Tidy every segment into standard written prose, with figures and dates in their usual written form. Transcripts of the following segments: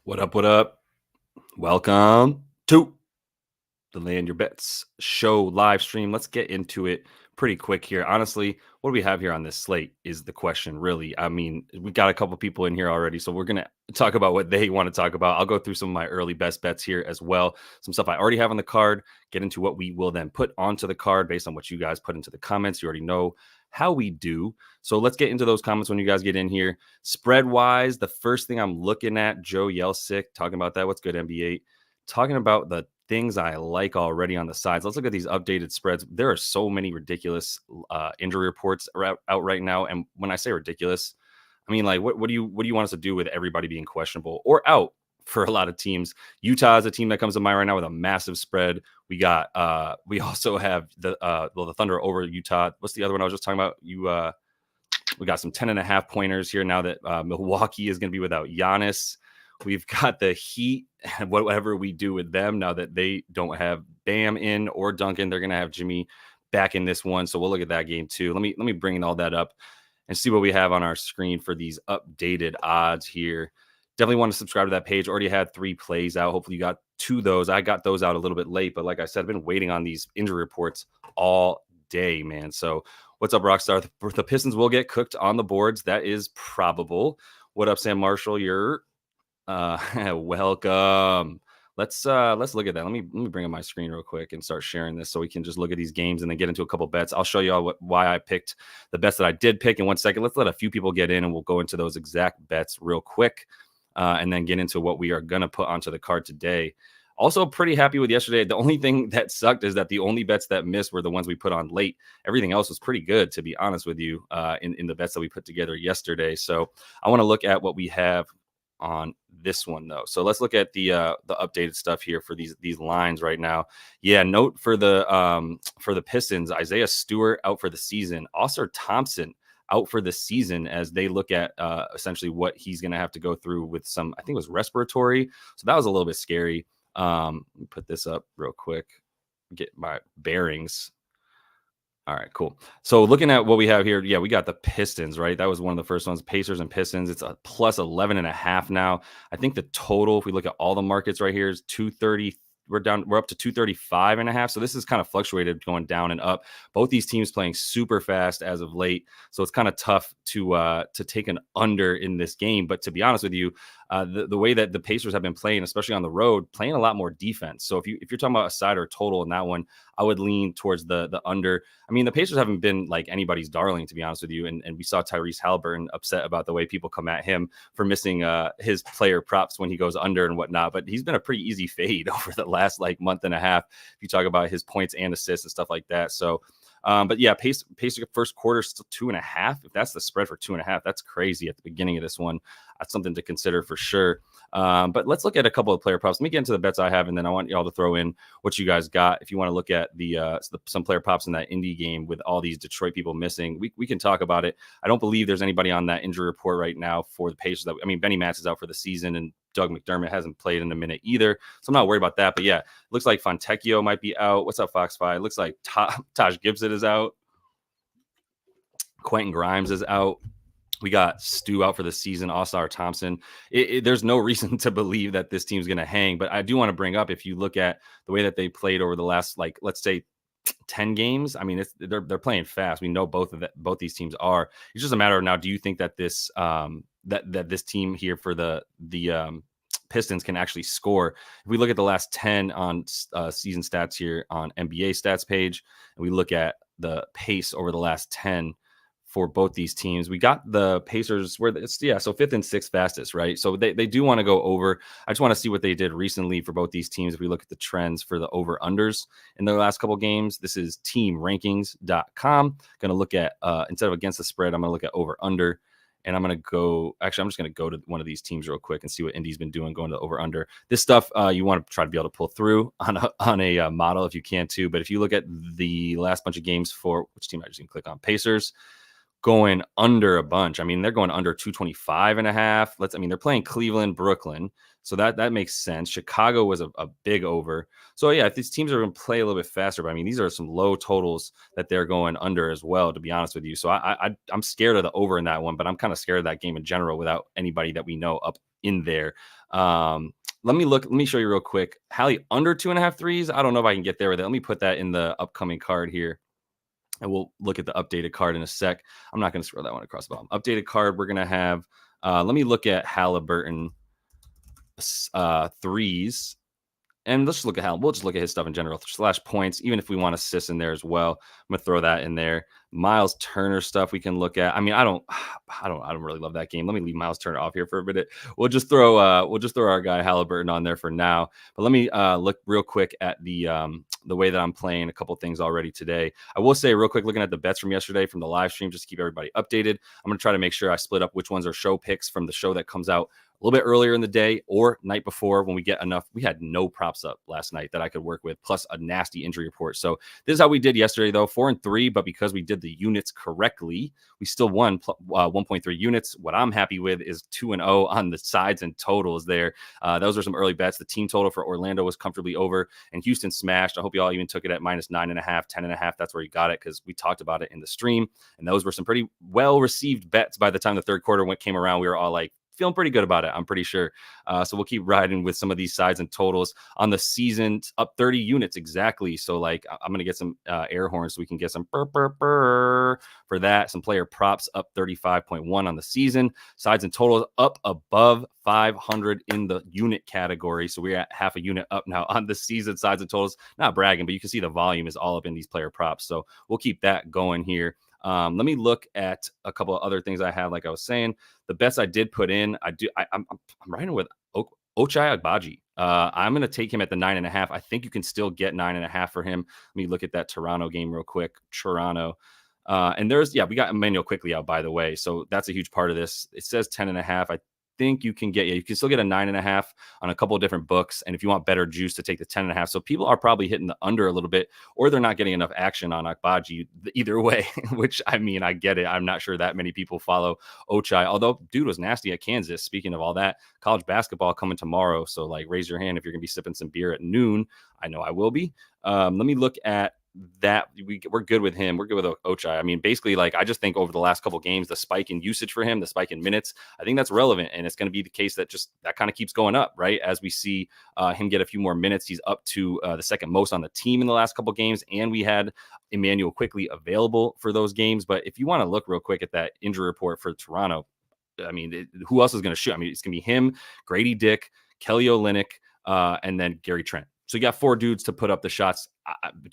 What up? What up? Welcome to the Land Your Bets show live stream. Let's get into it pretty quick here. Honestly, what do we have here on this slate is the question, really. I mean, we got a couple people in here already, so we're going to talk about what they want to talk about. I'll go through some of my early best bets here as well. Some stuff I already have on the card, get into what we will then put onto the card based on what you guys put into the comments. You already know how we do. So let's get into those comments when you guys get in here. Spread wise, the first thing I'm looking at, Joe Yelsick talking about that. What's good, NBA? Talking about the things I like already on the sides. Let's look at these updated spreads. There are so many ridiculous injury reports out right now. And when I say ridiculous, I mean, like, what do you want us to do with everybody being questionable or out for a lot of teams? Utah is a team that comes to mind right now with a massive spread. We also have the Thunder over Utah. What's the other one I was just talking about? We got some 10.5 pointers here now that Milwaukee is going to be without Giannis. We've got the Heat and whatever we do with them now that they don't have Bam in or Duncan, they're going to have Jimmy back in this one. So we'll look at that game too. Let me bring all that up and see what we have on our screen for these updated odds here. Definitely want to subscribe to that page. Already had 3 plays out. Hopefully you got 2 of those. I got those out a little bit late, but like I said, I've been waiting on these injury reports all day, man. So what's up, Rockstar? The Pistons will get cooked on the boards. That is probable. What up, Sam Marshall? You're welcome. Let's look at that. Let me bring up my screen real quick and start sharing this so we can just look at these games and then get into a couple bets. I'll show you all why I picked the bets that I did pick in 1 second. Let's let a few people get in and we'll go into those exact bets real quick and then get into what we are going to put onto the card today. Also pretty happy with yesterday. The only thing that sucked is that the only bets that missed were the ones we put on late. Everything else was pretty good, to be honest with you, in the bets that we put together yesterday. So I want to look at what we have on this one though. So let's look at the updated stuff here for these lines right now. Yeah, note for the Pistons, Isaiah Stewart out for the season. Ausar Thompson out for the season as they look at essentially what he's going to have to go through with some, I think it was respiratory. So that was a little bit scary. Let me put this up real quick, get my bearings. All right, cool. So looking at what we have here, yeah, we got the Pistons, right? That was one of the first ones, Pacers and Pistons. It's a plus 11.5 now. I think the total, if we look at all the markets right here, is 230. We're up to 235.5. So this is kind of fluctuated going down and up. Both these teams playing super fast as of late. So it's kind of tough to take an under in this game. But to be honest with you, the way that the Pacers have been playing, especially on the road, playing a lot more defense. So if you're talking about a side or total in that one, I would lean towards the under. I mean, the Pacers haven't been like anybody's darling, to be honest with you. And we saw Tyrese Halliburton upset about the way people come at him for missing his player props when he goes under and whatnot. But he's been a pretty easy fade over the last like month and a half. If you talk about his points and assists and stuff like that. So, but yeah, Pacer first quarter still 2.5. If that's the spread for 2.5, that's crazy at the beginning of this one. That's something to consider for sure. But let's look at a couple of player props. Let me get into the bets I have, and then I want y'all to throw in what you guys got. If you want to look at some player props in that Indy game with all these Detroit people missing, we can talk about it. I don't believe there's anybody on that injury report right now for the Pacers. Benny Matz is out for the season, and Doug McDermott hasn't played in a minute either. So I'm not worried about that. But yeah, looks like Fontecchio might be out. What's up, Fox 5? Looks like Taj Gibson is out. Quentin Grimes is out. We got Stu out for the season, Ausar Thompson. There's no reason to believe that this team's going to hang. But I do want to bring up, if you look at the way that they played over the last, like, let's say 10 games, I mean, they're playing fast. We know both these teams are. It's just a matter of now, do you think that this that this team here for the Pistons can actually score? If we look at the last 10 on season stats here on NBA stats page, and we look at the pace over the last 10 for both these teams, we got the Pacers so 5th and 6th fastest, right? So they do want to go over. I just want to see what they did recently for both these teams. If we look at the trends for the over unders in their last couple games, this is teamrankings.com. Going to look at instead of against the spread, I'm going to look at over under. And I'm just going to go to one of these teams real quick and see what Indy's been doing going to over under. This stuff you want to try to be able to pull through on a model if you can too. But if you look at the last bunch of games for which team, I just can click on Pacers, going under a bunch. I mean, they're going under 225.5. They're playing Cleveland, Brooklyn. So that makes sense. Chicago was a big over. So yeah, if these teams are going to play a little bit faster, but I mean, these are some low totals that they're going under as well, to be honest with you. So I'm scared of the over in that one, but I'm kind of scared of that game in general without anybody that we know up in there. Let me show you real quick. Hallie under 2.5 threes. I don't know if I can get there with it. Let me put that in the upcoming card here. And we'll look at the updated card in a sec. I'm not going to scroll that one across the bottom. Updated card, we're going to have, let me look at Halliburton threes. And let's just look at we'll just look at his stuff in general, / points, even if we want assists in there as well. I'm going to throw that in there. Miles Turner stuff we can look at. I mean, I don't really love that game. Let me leave Miles Turner off here for a minute. We'll just throw our guy Halliburton on there for now. But let me look real quick at the way that I'm playing a couple things already today. I will say real quick, looking at the bets from yesterday from the live stream, just to keep everybody updated. I'm going to try to make sure I split up which ones are show picks from the show that comes out a little bit earlier in the day or night before when we get enough. We had no props up last night that I could work with, plus a nasty injury report. So this is how we did yesterday, though, 4-3. But because we did the units correctly, we still won 1.3 units. What I'm happy with is 2-0 on the sides and totals there. Those are some early bets. The team total for Orlando was comfortably over, and Houston smashed. I hope you all even took it at -9.5, 10.5. That's where you got it because we talked about it in the stream. And those were some pretty well-received bets by the time the third quarter came around. We were all like, feeling pretty good about it, I'm pretty sure. So we'll keep riding with some of these sides and totals on the season, up 30 units exactly. So like I'm going to get some air horns so we can get some for that. Some player props up 35.1 on the season. Sides and totals up above 500 in the unit category. So we're at half a unit up now on the season sides and totals. Not bragging, but you can see the volume is all up in these player props. So we'll keep that going here. Let me look at a couple of other things I have. Like I was saying, the bets I did put in, I'm riding with Ochai Agbaji. I'm going to take him at the 9.5. I think you can still get 9.5 for him. Let me look at that Toronto game real quick. Toronto. And we got Emmanuel quickly out, by the way. So that's a huge part of this. It says 10.5. I think you can still get a 9.5 on a couple of different books. And if you want better juice, to take the 10.5. So people are probably hitting the under a little bit, or they're not getting enough action on Agbaji either way, which I mean, I get it. I'm not sure that many people follow Ochai, although dude was nasty at Kansas. Speaking of all that, college basketball coming tomorrow. So like raise your hand if you're going to be sipping some beer at noon. I know I will be. Let me look at that. We're good with him. We're good with Ochai. I mean, basically, like, I just think over the last couple games, the spike in usage for him, the spike in minutes, I think that's relevant. And it's going to be the case that kind of keeps going up, right? As we see him get a few more minutes, he's up to the second most on the team in the last couple games. And we had Emmanuel quickly available for those games. But if you want to look real quick at that injury report for Toronto, I mean, who else is going to shoot? I mean, it's going to be him, Grady Dick, Kelly Olynyk, and then Gary Trent. So you got 4 dudes to put up the shots.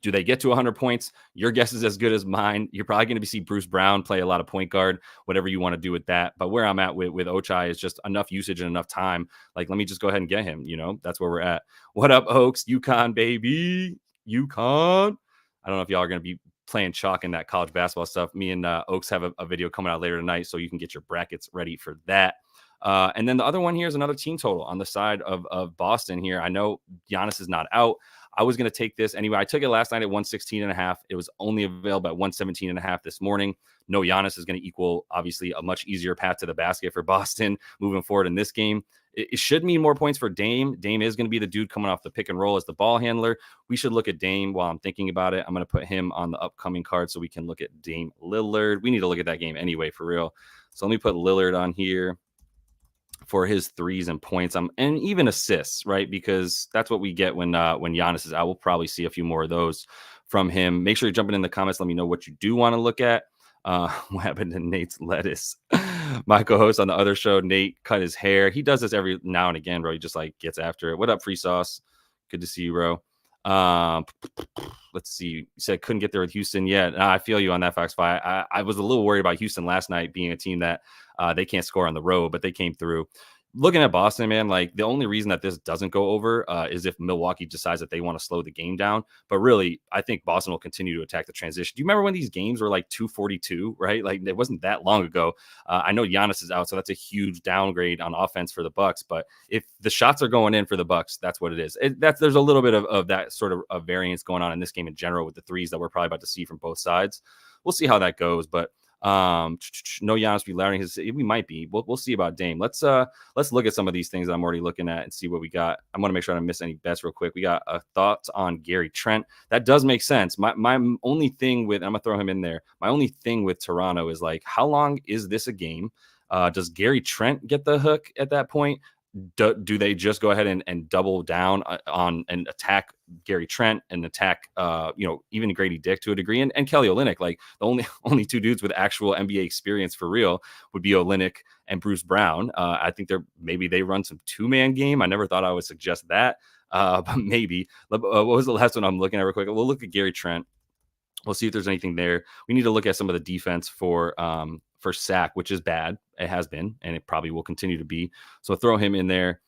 Do they get to 100 points? Your guess is as good as mine. You're probably going to see Bruce Brown play a lot of point guard, whatever you want to do with that. But where I'm at with Ochai is just enough usage and enough time. Like, let me just go ahead and get him. You know, that's where we're at. What up, Oaks? UConn, baby. UConn. I don't know if y'all are going to be playing chalk in that college basketball stuff. Me and Oaks have a video coming out later tonight, so you can get your brackets ready for that. And then the other one here is another team total on the side of Boston here. I know Giannis is not out. I was going to take this anyway. I took it last night at 116.5. It was only available at 117.5 this morning. No, Giannis is going to equal, obviously, a much easier path to the basket for Boston moving forward in this game. It should mean more points for Dame. Dame is going to be the dude coming off the pick and roll as the ball handler. We should look at Dame while I'm thinking about it. I'm going to put him on the upcoming card so we can look at Dame Lillard. We need to look at that game anyway, for real. So let me put Lillard on here for his threes and points, and even assists, right? Because that's what we get when Giannis is out. We'll probably see a few more of those from him. Make sure you're jumping in the comments. Let me know what you do want to look at. What happened to Nate's lettuce? My co-host on the other show, Nate, cut his hair. He does this every now and again, bro. He just like gets after it. What up, Free Sauce? Good to see you, bro. Let's see. You said couldn't get there with Houston yet. I feel you on that, Fox 5. I was a little worried about Houston last night being a team that they can't score on the road, but they came through. Looking at Boston, man, like the only reason that this doesn't go over is if Milwaukee decides that they want to slow the game down. But really, I think Boston will continue to attack the transition. Do you remember when these games were like 242, right? Like it wasn't that long ago. I know Giannis is out, so that's a huge downgrade on offense for the Bucks. But if the shots are going in for the Bucks, that's what it is. There's a little bit of that sort of variance going on in this game in general with the threes that we're probably about to see from both sides. We'll see how that goes, but no Giannis be learning his. We might be. We'll see about Dame. Let's look at some of these things that I'm already looking at and see what we got. I want to make sure I don't miss any bets real quick. We got thoughts on Gary Trent. That does make sense. My only thing with, I'm gonna throw him in there. My only thing with Toronto is like, how long is this a game? Does Gary Trent get the hook at that point? do they just go ahead and double down on and attack Gary Trent and attack, even Grady Dick to a degree and Kelly Olynyk? Like the only two dudes with actual NBA experience for real would be Olynyk and Bruce Brown. I think maybe they run some 2-man game. I never thought I would suggest that, but maybe. What was the last one I'm looking at real quick? We'll look at Gary Trent. We'll see if there's anything there. We need to look at some of the defense for Sack, which is bad. It has been, and it probably will continue to be. So throw him in there.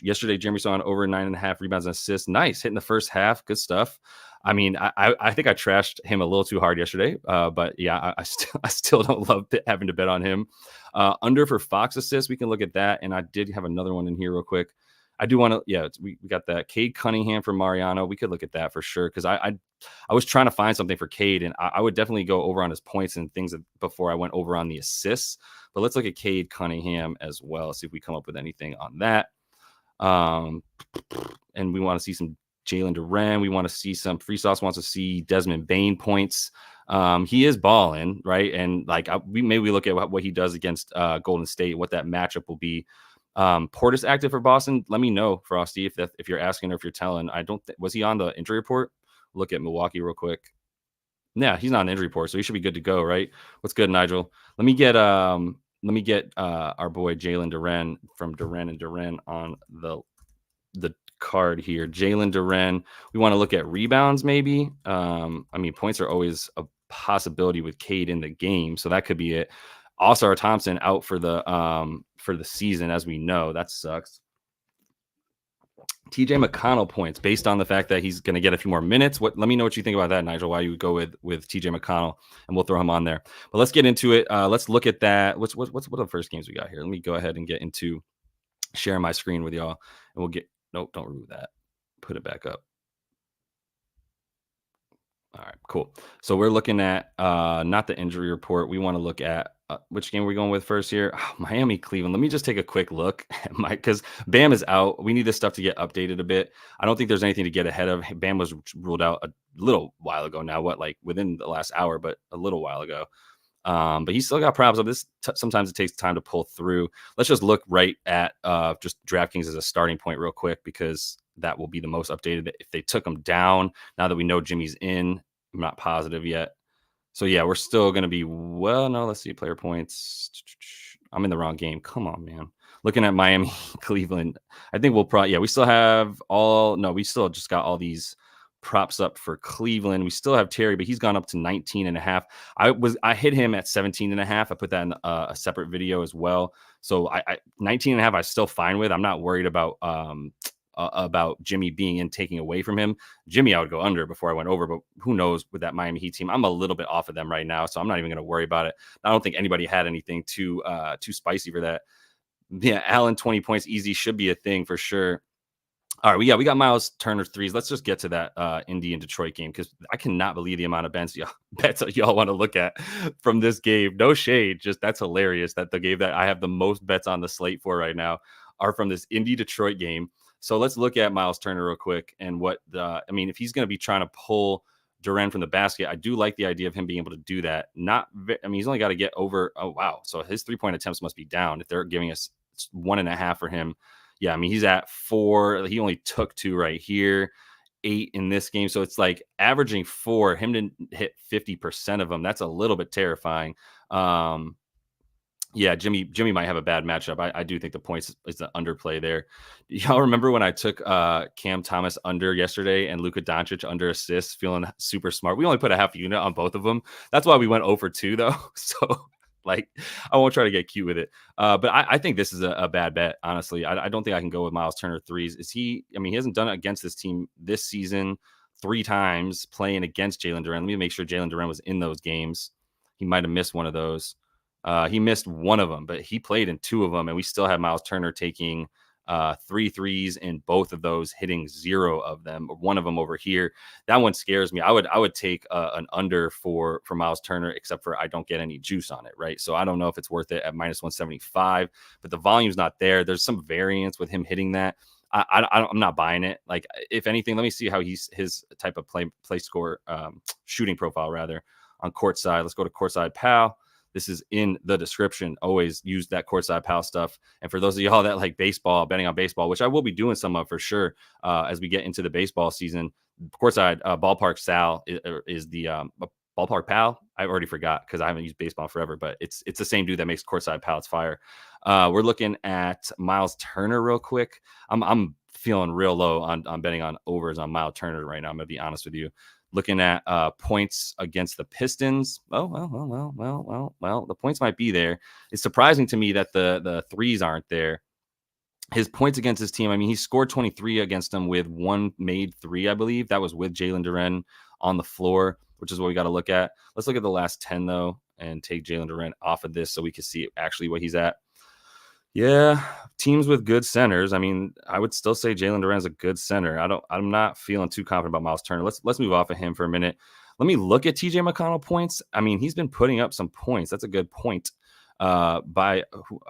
Yesterday, Jeremy saw over 9.5 rebounds and assists. Nice, hitting the first half. Good stuff. I mean, I think I trashed him a little too hard yesterday, but yeah, I still don't love having to bet on him. Under for Fox assists, we can look at that, and I did have another one in here real quick. I do want to, we got that Cade Cunningham for Mariano. We could look at that for sure because I was trying to find something for Cade, and I would definitely go over on his points and things before I went over on the assists. But let's look at Cade Cunningham as well. See if we come up with anything on that. And we want to see some Jalen Duren. We want to see some Free Sauce wants to see Desmond Bane points. He is balling, right? And like we look at what he does against Golden State, what that matchup will be. Portis active for Boston. Let me know, Frosty, if you're asking or if you're telling. Was he on the injury report? Look at Milwaukee real quick. Yeah, he's not on the injury report, so he should be good to go, right? What's good, Nigel? Let me get our boy Jalen Duren from Duren and Duren on the card here. Jalen Duren. We want to look at rebounds, maybe. Points are always a possibility with Cade in the game, so that could be it. Oscar Thompson out for the season, as we know. That sucks. TJ McConnell points based on the fact that he's going to get a few more minutes. Let me know what you think about that, Nigel. Why you would go with TJ McConnell, and we'll throw him on there. But let's get into it. Let's look at that. What are the first games we got here? Let me go ahead and get into sharing my screen with y'all, and we'll get. Nope, don't remove that. Put it back up. All right, cool. So we're looking at not the injury report. We want to look at which game are we going with first here? Miami, Cleveland. Let me just take a quick look because Bam is out. We need this stuff to get updated a bit. I don't think there's anything to get ahead of. Bam was ruled out a little while ago now. Within the last hour, but a little while ago. But he's still got problems. Sometimes it takes time to pull through. Let's just look right at just DraftKings as a starting point real quick because that will be the most updated. If they took him down, now that we know Jimmy's in, I'm not positive yet. So yeah, we're still going to be, let's see, player points. I'm in the wrong game. Come on, man. Looking at Miami, Cleveland, I think we'll probably, we still have we still just got all these props up for Cleveland. We still have Terry, but he's gone up to 19.5. I hit him at 17.5. I put that in a separate video as well. So I 19.5, I still fine with. I'm not worried about Jimmy being in, taking away from him. Jimmy, I would go under before I went over, but who knows with that Miami Heat team. I'm a little bit off of them right now, so I'm not even going to worry about it. I don't think anybody had anything too spicy for that. Yeah, Allen 20 points easy should be a thing for sure. All right, we got Miles Turner threes. Let's just get to that Indy and Detroit game because I cannot believe the amount of bets y'all want to look at from this game. No shade, just that's hilarious that the game that I have the most bets on the slate for right now are from this Indy Detroit game. So let's look at Miles Turner real quick and if he's going to be trying to pull Duren from the basket, I do like the idea of him being able to do that. He's only got to get over. Oh, wow. So his 3-point attempts must be down if they're giving us 1.5 for him. Yeah, he's at 4. He only took 2 right here, 8 in this game. So it's like averaging 4. Him to hit 50% of them. That's a little bit terrifying. Yeah, Jimmy might have a bad matchup. I do think the points is the underplay there. Y'all remember when I took Cam Thomas under yesterday and Luka Doncic under assists, feeling super smart? We only put a half unit on both of them. That's why we went 0 for 2 though. So I won't try to get cute with it. But I think this is a bad bet, honestly. I don't think I can go with Miles Turner threes. He hasn't done it against this team this season 3 times playing against Jalen Duren. Let me make sure Jalen Duren was in those games. He might have missed one of those. He missed one of them, but he played in 2 of them, and we still have Miles Turner taking 3 threes in both of those, hitting 0 of them. One of them over here. That one scares me. I would take an under for Miles Turner, except for I don't get any juice on it, right? So I don't know if it's worth it at -175, but the volume's not there. There's some variance with him hitting that. I'm not buying it. Like, if anything, let me see how his type of play score shooting profile rather on court side. Let's go to court side, pal. This is in the description. Always use that courtside pal stuff. And for those of y'all that like baseball, betting on baseball, which I will be doing some of for sure as we get into the baseball season, courtside ballpark Sal is the ballpark pal. I already forgot because I haven't used baseball forever, but it's the same dude that makes courtside pal. It's fire. We're looking at Miles Turner real quick. I'm feeling real low on betting on overs on Miles Turner right now. I'm gonna be honest with you. Looking at points against the Pistons. Oh, well. The points might be there. It's surprising to me that the threes aren't there. His points against his team, I mean, he scored 23 against them with one made three, I believe. That was with Jalen Duren on the floor, which is what we got to look at. Let's look at the last 10, though, and take Jalen Duren off of this so we can see actually what he's at. Yeah, teams with good centers. I mean, I would still say Jalen Duren's a good center. I'm not feeling too confident about Miles Turner. Let's move off of him for a minute. Let me look at TJ McConnell points. I mean, he's been putting up some points. That's a good point. I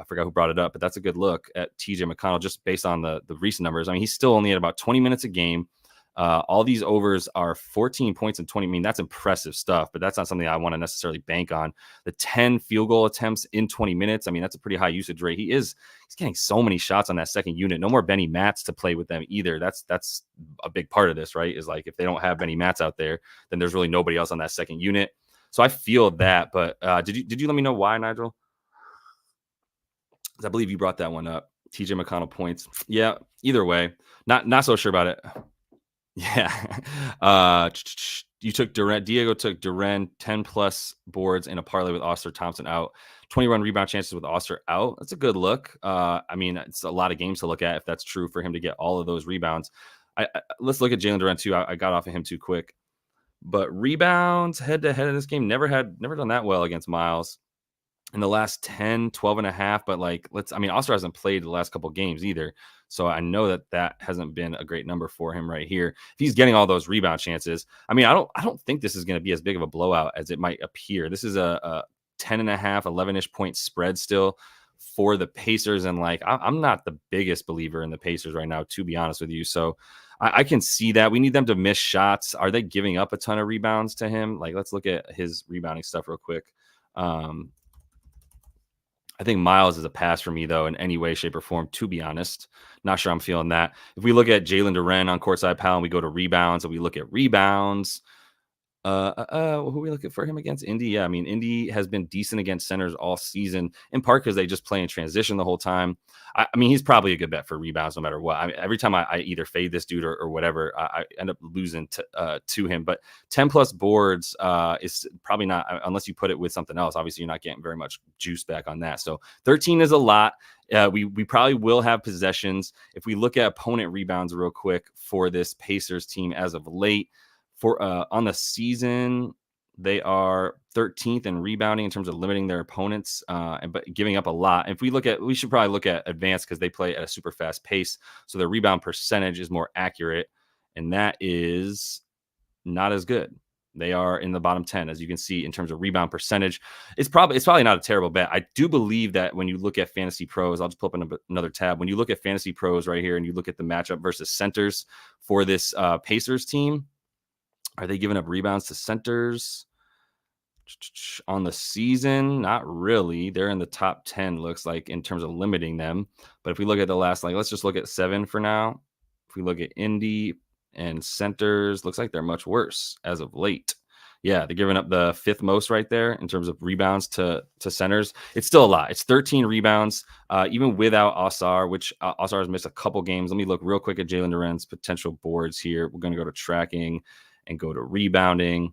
forgot who brought it up, but that's a good look at TJ McConnell just based on the recent numbers. I mean, he's still only at about 20 minutes a game. All these overs are 14 points and 20. I mean, that's impressive stuff, but that's not something I want to necessarily bank on. The 10 field goal attempts in 20 minutes. I mean, that's a pretty high usage rate. He's getting so many shots on that second unit. No more Benny Matts to play with them either. That's a big part of this, right? Is like if they don't have Benny Matts out there, then there's really nobody else on that second unit. So I feel that. But did you let me know why, Nigel? I believe you brought that one up. TJ McConnell points. Yeah, either way, not so sure about it. Yeah. You took Durant. Diego took Durant 10 plus boards in a parlay with Oster Thompson out. 21 rebound chances with Oster out. That's a good look. I mean, it's a lot of games to look at if that's true for him to get all of those rebounds. Let's look at Jalen Durant too. I got off of him too quick. But rebounds head to head in this game never done that well against Miles in the last 10, 12 and a half. But Oster hasn't played the last couple games either. So I know that hasn't been a great number for him right here. If he's getting all those rebound chances, I mean, I don't think this is going to be as big of a blowout as it might appear. This is a 10 and a half, 11-ish point spread still for the Pacers. And I'm not the biggest believer in the Pacers right now, to be honest with you. So I can see that. We need them to miss shots. Are they giving up a ton of rebounds to him? Let's look at his rebounding stuff real quick. I think Miles is a pass for me, though, in any way, shape, or form, to be honest. Not sure I'm feeling that. If we look at Jalen Duren on courtside pal and we go to rebounds and we look at rebounds, who are we looking for him against? Indy. Yeah, I mean, Indy has been decent against centers all season, in part because they just play in transition the whole time. I mean, he's probably a good bet for rebounds no matter what. I mean, every time I either fade this dude or whatever, I end up losing to him. But 10 plus boards is probably not, unless you put it with something else. Obviously, you're not getting very much juice back on that. So 13 is a lot. We probably will have possessions. If we look at opponent rebounds real quick for this Pacers team as of late, for on the season, they are 13th in rebounding in terms of limiting their opponents, but giving up a lot. If we should probably look at advanced because they play at a super fast pace, so their rebound percentage is more accurate, and that is not as good. They are in the bottom 10, as you can see, in terms of rebound percentage. It's probably not a terrible bet. I do believe that when you look at Fantasy Pros, I'll just pull up another tab. When you look at Fantasy Pros right here, and you look at the matchup versus centers for this Pacers team. Are they giving up rebounds to centers on the season? Not really. They're in the top 10, looks like, in terms of limiting them. But if we look at the last, let's just look at 7 for now. If we look at Indy and centers, looks like they're much worse as of late. Yeah, they're giving up the 5th most right there in terms of rebounds to centers. It's still a lot. It's 13 rebounds, even without Osar, which Osar has missed a couple games. Let me look real quick at Jalen Duren's potential boards here. We're going to go to tracking and go to rebounding.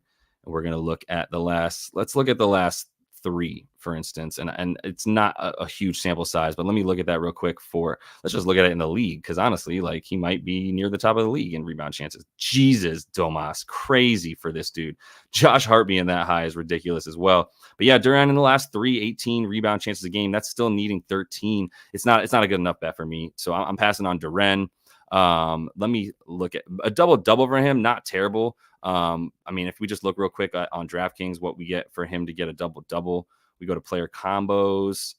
And we're going to look at let's look at the last 3, for instance. And it's not a huge sample size, but let me look at that real quick let's just look at it in the league. Cause honestly, he might be near the top of the league in rebound chances. Jesus, Domas, crazy for this dude. Josh Hart being that high is ridiculous as well. But yeah, Durant in the last 3, 18 rebound chances a game. That's still needing 13. It's not a good enough bet for me. So I'm passing on Durant. Let me look at a double for him. Not terrible. I mean, if we just look real quick on DraftKings, what we get for him to get a double, we go to player combos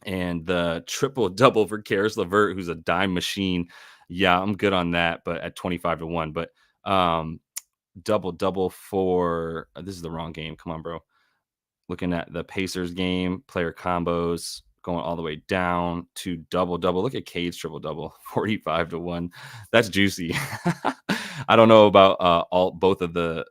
and the triple-double for Karis LeVert, who's a dime machine. Yeah, I'm good on that, but at 25-1, but, double for, this is the wrong game. Come on, bro. Looking at the Pacers game, player combos going all the way down to double-double. Look at Cade's triple-double, 45-1. That's juicy. I don't know about both of the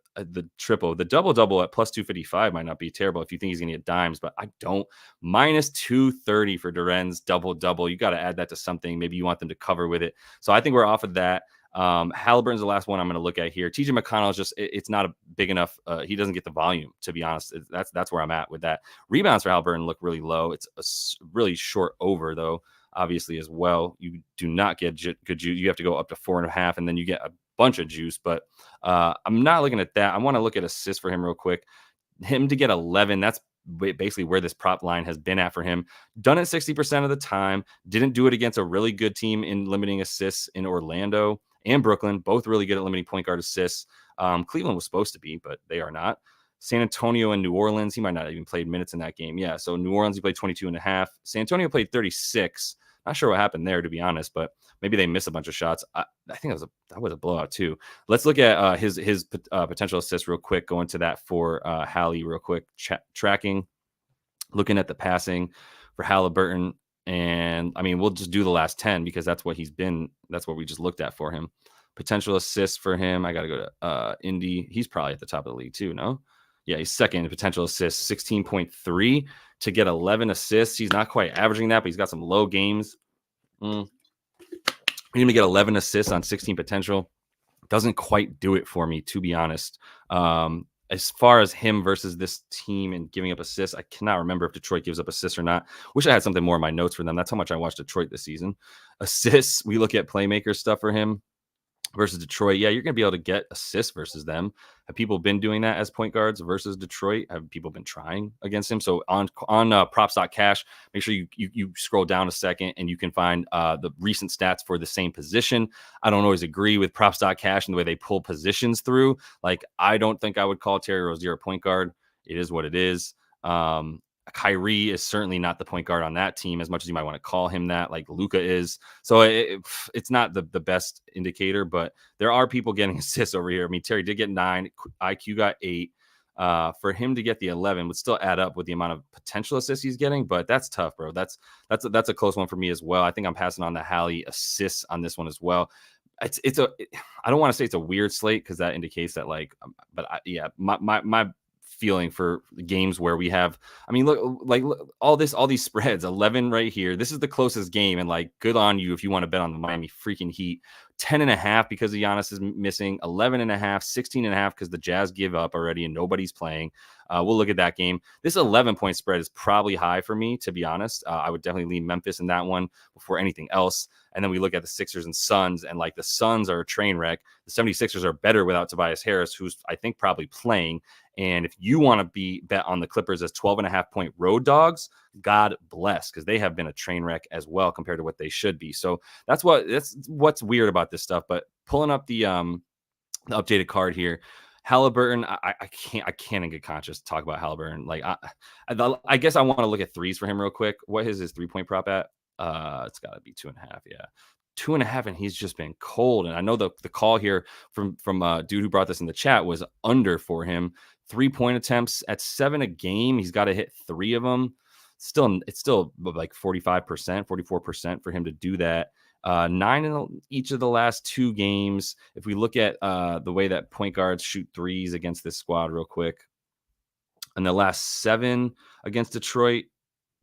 triple. The double-double at plus 255 might not be terrible if you think he's going to get dimes, but I don't. Minus 230 for Duren's double-double. You got to add that to something. Maybe you want them to cover with it. So I think we're off of that. Halliburton's the last one I'm going to look at here. TJ McConnell is just, it's not a big enough. He doesn't get the volume, to be honest. That's where I'm at with that. Rebounds for Halliburton look really low. It's a really short over, though, obviously, as well. You do not get good juice. You have to go up to 4.5, and then you get a bunch of juice. But I'm not looking at that. I want to look at assists for him real quick. Him to get 11, that's basically where this prop line has been at for him. Done it 60% of the time. Didn't do it against a really good team in limiting assists in Orlando and Brooklyn, both really good at limiting point guard assists. Cleveland was supposed to be, but they are not. San Antonio and New Orleans, he might not have even played minutes in that game. Yeah, so New Orleans, he played 22.5. San Antonio played 36. Not sure what happened there, to be honest, but maybe they missed a bunch of shots. I think that was a blowout too. Let's look at his potential assists real quick. Go into that for Hallie real quick. Tracking, looking at the passing for Halliburton. And I mean, we'll just do the last 10 because that's what he's been. That's what we just looked at for him. Potential assists for him. I got to go to Indy. He's probably at the top of the league too, no? Yeah, he's second in potential assists, 16.3 to get 11 assists. He's not quite averaging that, but he's got some low games. He's going to get 11 assists on 16 potential. Doesn't quite do it for me, to be honest. As far as him versus this team and giving up assists, I cannot remember if Detroit gives up assists or not. Wish I had something more in my notes for them. That's how much I watched Detroit this season. Assists, we look at playmaker stuff for him versus Detroit. Yeah, you're going to be able to get assists versus them. Have people been doing that as point guards versus Detroit? Have people been trying against him? So on props.cash, make sure you scroll down a second and you can find the recent stats for the same position. I don't always agree with props.cash and the way they pull positions through. Like, I don't think I would call Terry Rozier a point guard. It is what it is. Kyrie is certainly not the point guard on that team as much as you might want to call him that, like Luka is. So it's not the best indicator, but there are people getting assists over here. I mean, Terry did get 9, IQ got 8. For him to get the 11 would still add up with the amount of potential assists he's getting, but that's tough, bro. That's a close one for me as well. I think I'm passing on the Hallie assists on this one as well. I don't want to say it's a weird slate because that indicates that, like, but my feeling for games where we have, I mean, look, all these spreads, 11 right here. This is the closest game, and like, good on you if you want to bet on the Miami freaking Heat. 10.5 because the Giannis is missing, 11.5, 16.5 because the Jazz give up already and nobody's playing. We'll look at that game. This 11-point spread is probably high for me, to be honest. I would definitely lean Memphis in that one before anything else. And then we look at the Sixers and Suns, and like, the Suns are a train wreck. The 76ers are better without Tobias Harris, who's, I think, probably playing. And if you want to bet on the Clippers as 12.5-point road dogs, God bless, because they have been a train wreck as well compared to what they should be. So that's what's weird about this stuff. But pulling up the updated card here, Halliburton, I can't in good conscience talk about Halliburton. Like, I guess I want to look at threes for him real quick. What is his 3-point prop at? It's got to be 2.5. Yeah. 2.5, and he's just been cold. And I know the call here from dude who brought this in the chat was under for him. 3-point attempts at 7 a game. He's got to hit 3 of them. It's still like 45%, 44% for him to do that. 9 in each of the last 2 games. If we look at the way that point guards shoot threes against this squad real quick, in the last 7 against Detroit,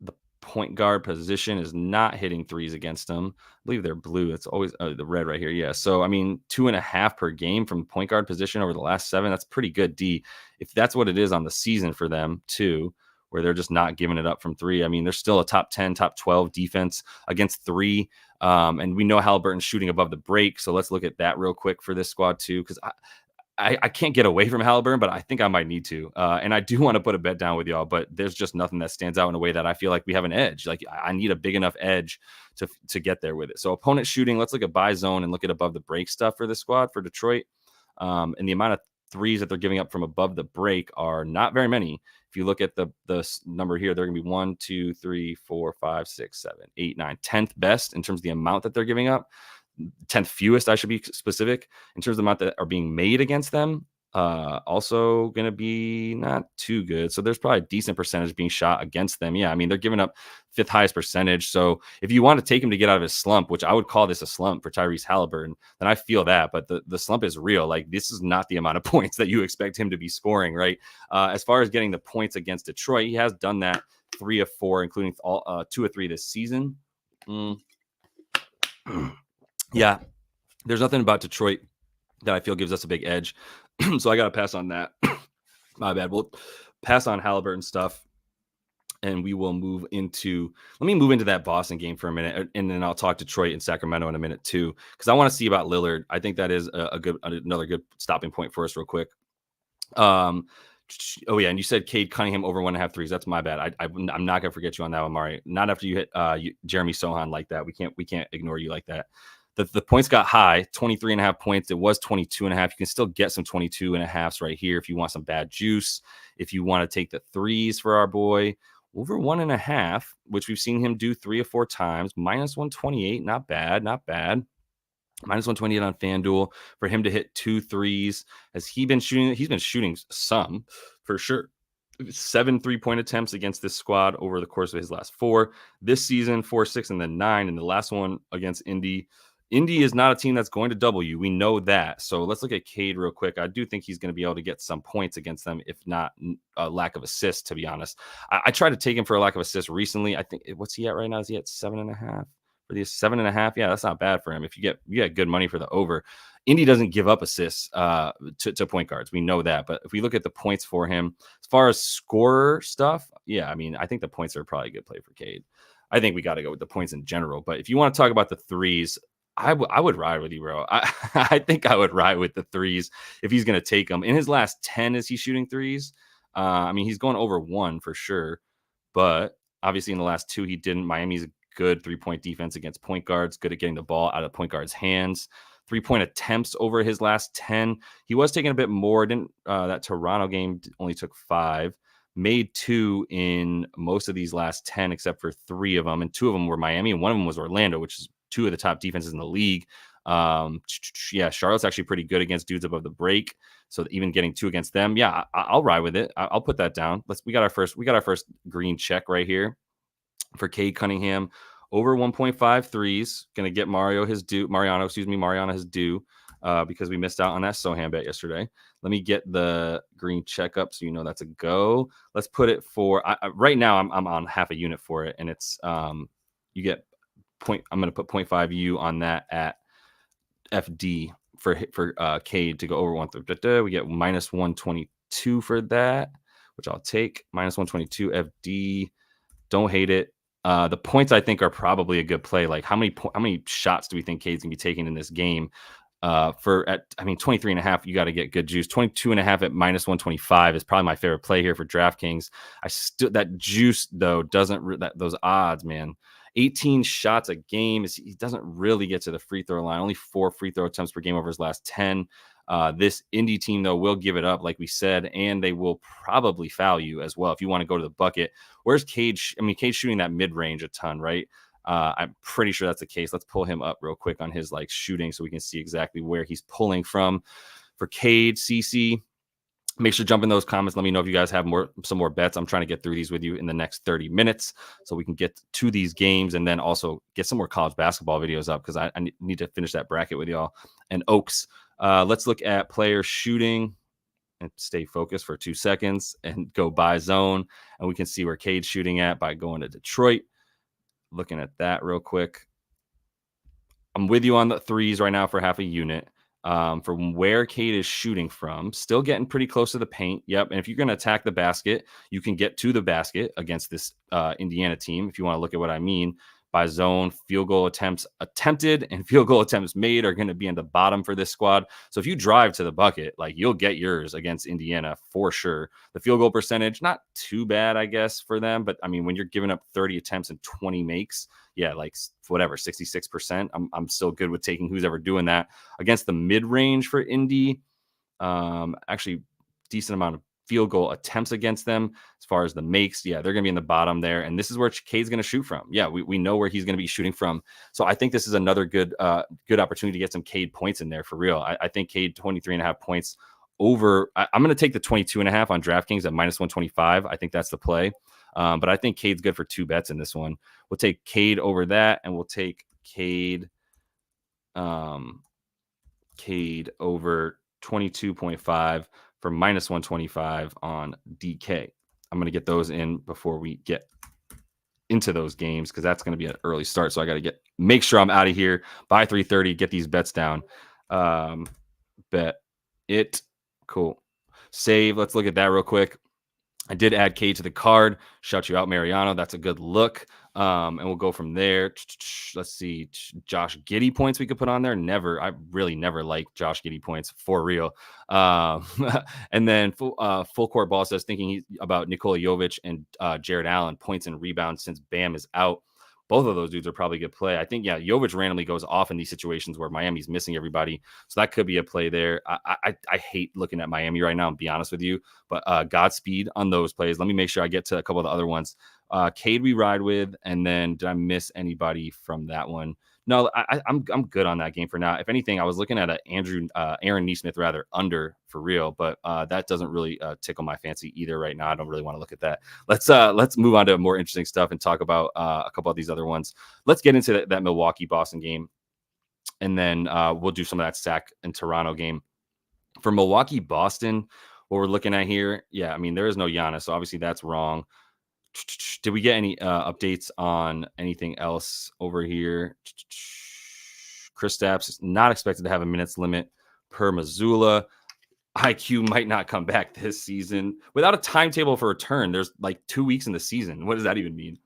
the point guard position is not hitting threes against them. I believe they're blue. It's always the red right here. Yeah. So, I mean, 2.5 per game from point guard position over the last 7. That's pretty good D. If that's what it is on the season for them too, where they're just not giving it up from 3. I mean, they're still a top 10, top 12 defense against 3. And we know Halliburton's shooting above the break. So let's look at that real quick for this squad too, because I can't get away from Halliburton, but I think I might need to. And I do want to put a bet down with y'all, but there's just nothing that stands out in a way that I feel like we have an edge. Like, I need a big enough edge to get there with it. So opponent shooting, let's look at buy zone and look at above the break stuff for this squad for Detroit. And the amount of threes that they're giving up from above the break are not very many. If you look at the number here, they're going to be 1, 2, 3, 4, 5, 6, 7, 8, 9, 10th best in terms of the amount that they're giving up. 10th fewest, I should be specific, in terms of the amount that are being made against them. Also going to be not too good. So there's probably a decent percentage being shot against them. Yeah, I mean, they're giving up fifth highest percentage. So if you want to take him to get out of his slump, which I would call this a slump for Tyrese Halliburton, then I feel that. But the slump is real. Like, this is not the amount of points that you expect him to be scoring, right? As far as getting the points against Detroit, he has done that 3 of 4, including all 2 of 3 this season. Yeah, there's nothing about Detroit that I feel gives us a big edge. So I got to pass on that. My bad. We'll pass on Halliburton stuff, and we will move into – let me move into that Boston game for a minute, and then I'll talk Detroit and Sacramento in a minute too, because I want to see about Lillard. I think that is another good stopping point for us real quick. Oh, yeah, and you said Cade Cunningham over 1.5 threes. That's my bad. I'm not going to forget you on that one, Mari. Not after you hit Jeremy Sohan like that. We can't ignore you like that. The points got high, 23.5 points. It was 22.5. You can still get some 22.5s right here if you want some bad juice. If you want to take the threes for our boy, over 1.5, which we've seen him do 3 or 4 times, minus 128. Not bad. Minus 128 on FanDuel for him to hit 2 threes. Has he been shooting? He's been shooting some for sure. 7 3-point attempts against this squad over the course of his last 4. This season, 4, 6, and then 9. And the last one against Indy. Indy is not a team that's going to double you. We know that. So let's look at Cade real quick. I do think he's going to be able to get some points against them, if not a lack of assists, to be honest. I tried to take him for a lack of assists recently. I think, what's he at right now? Is he at 7.5? For the 7.5? Yeah, that's not bad for him. If you get good money for the over. Indy doesn't give up assists to point guards. We know that. But if we look at the points for him, as far as scorer stuff, yeah, I mean, I think the points are probably a good play for Cade. I think we got to go with the points in general. But if you want to talk about the threes, I would ride with you, bro. I think I would ride with the threes if he's going to take them. In his last 10, is he shooting threes? I mean, he's going over 1 for sure. But obviously in the last 2, he didn't. Miami's a good 3-point defense against point guards, good at getting the ball out of point guards' hands. 3-point attempts over his last 10. He was taking a bit more. That Toronto game only took 5. Made 2 in most of these last 10, except for 3 of them. And 2 of them were Miami, and 1 of them was Orlando, which is 2 of the top defenses in the league. Yeah, Charlotte's actually pretty good against dudes above the break. So even getting 2 against them, yeah, I'll ride with it. I'll put that down. We got our first green check right here for Cade Cunningham. Over 1.5 threes. Going to get Mariano his due, because we missed out on that Sohan bet yesterday. Let me get the green check up so you know that's a go. Let's put it for right now. I'm on half a unit for it, and it's you get point. I'm going to put 0.5 U on that at FD for Cade to go over 1 through. We get minus 122 for that, which I'll take. Minus 122 FD. Don't hate it. The points I think are probably a good play. Like how many shots do we think Cade's gonna be taking in this game? 23.5, you got to get good juice. 22.5 at minus 125 is probably my favorite play here for DraftKings. That juice though those odds, man. 18 shots a game he doesn't really get to the free throw line. Only 4 free throw attempts per game over his last 10. This Indy team, though, will give it up, like we said, and they will probably foul you as well if you want to go to the bucket. Where's Cade? Cade's shooting that mid-range a ton, right? I'm pretty sure that's the case. Let's pull him up real quick on his shooting so we can see exactly where he's pulling from. For Cade, CC, make sure to jump in those comments. Let me know if you guys have some more bets. I'm trying to get through these with you in the next 30 minutes so we can get to these games and then also get some more college basketball videos up because I need to finish that bracket with y'all. And Oaks, let's look at player shooting and stay focused for 2 seconds and go by zone. And we can see where Cade's shooting at by going to Detroit. Looking at that real quick. I'm with you on the threes right now for half a unit. From where Cade is shooting from, still getting pretty close to the paint. Yep. And if you're going to attack the basket, you can get to the basket against this Indiana team. If you want to look at what I mean by zone, field goal attempts attempted and field goal attempts made are going to be in the bottom for this squad. So if you drive to the bucket, you'll get yours against Indiana for sure. The field goal percentage, not too bad, I guess, for them. But I mean, when you're giving up 30 attempts and 20 makes, yeah, 66%. I'm still good with taking who's ever doing that against the mid range for Indy. Actually, decent amount of field goal attempts against them. As far as the makes, yeah, they're going to be in the bottom there. And this is where Cade's going to shoot from. Yeah, we know where he's going to be shooting from. So I think this is another good opportunity to get some Cade points in there for real. I think Cade 23.5 points over. I'm going to take the 22.5 on DraftKings at minus 125. I think that's the play. But I think Cade's good for 2 bets in this one. We'll take Cade over that, and we'll take Cade over 22.5 for minus 125 on DK. I'm going to get those in before we get into those games because that's going to be an early start. So I got to make sure I'm out of here by 3:30, get these bets down. Bet it. Cool. Save. Let's look at that real quick. I did add Cade to the card. Shout you out, Mariano. That's a good look. And we'll go from there. Let's see. Josh Giddey points we could put on there. I really never liked Josh Giddey points for real. And then Full Court Ball says thinking about Nikola Jovic and Jared Allen points and rebounds since Bam is out. Both of those dudes are probably a good play. I think, Jovic randomly goes off in these situations where Miami's missing everybody. So that could be a play there. I hate looking at Miami right now, and be honest with you. But Godspeed on those plays. Let me make sure I get to a couple of the other ones. Cade we ride with, and then did I miss anybody from that one? No, I'm good on that game for now. If anything, I was looking at Aaron Nesmith rather under for real, but that doesn't really tickle my fancy either right now. I don't really want to look at that. Let's move on to more interesting stuff and talk about a couple of these other ones. Let's get into that Milwaukee Boston game, and then we'll do some of that Sac and Toronto game. For Milwaukee Boston, what we're looking at here, I mean there is no Giannis, so obviously that's wrong. Did we get any updates on anything else over here? Kristaps is not expected to have a minutes limit per Missoula. IQ might not come back this season without a timetable for return. There's like 2 weeks in the season. What does that even mean?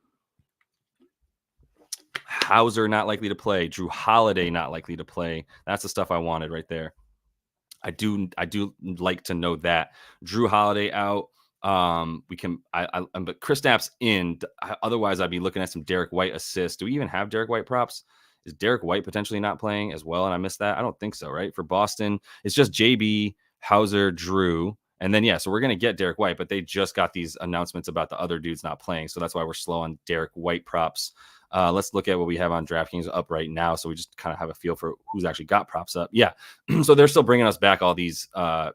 Hauser not likely to play. Drew Holiday not likely to play. That's the stuff I wanted right there. I do like to know that. Drew Holiday out. But Kristaps in. Otherwise, I'd be looking at some Derek White assists. Do we even have Derek White props? Is Derek White potentially not playing as well? And I missed that. I don't think so. Right, for Boston, it's just JB, Hauser, Drew, and then so we're gonna get Derek White, but they just got these announcements about the other dudes not playing, so that's why we're slow on Derek White props. Let's look at what we have on DraftKings up right now, so we just kind of have a feel for who's actually got props up. So they're still bringing us back all these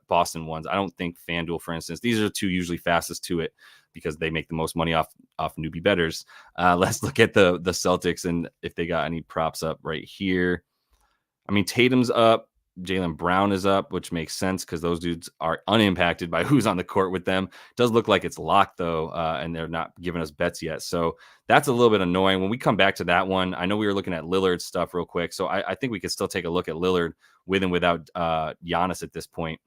Boston ones. I don't think FanDuel, for instance, these are the two usually fastest to it because they make the most money off newbie bettors. Let's look at the Celtics and if they got any props up right here. I mean, Tatum's up. Jaylen Brown is up, which makes sense because those dudes are unimpacted by who's on the court with them. It does look like it's locked, though, and they're not giving us bets yet. So that's a little bit annoying. When we come back to that one, I know we were looking at Lillard's stuff real quick, so I think we could still take a look at Lillard with and without Giannis at this point.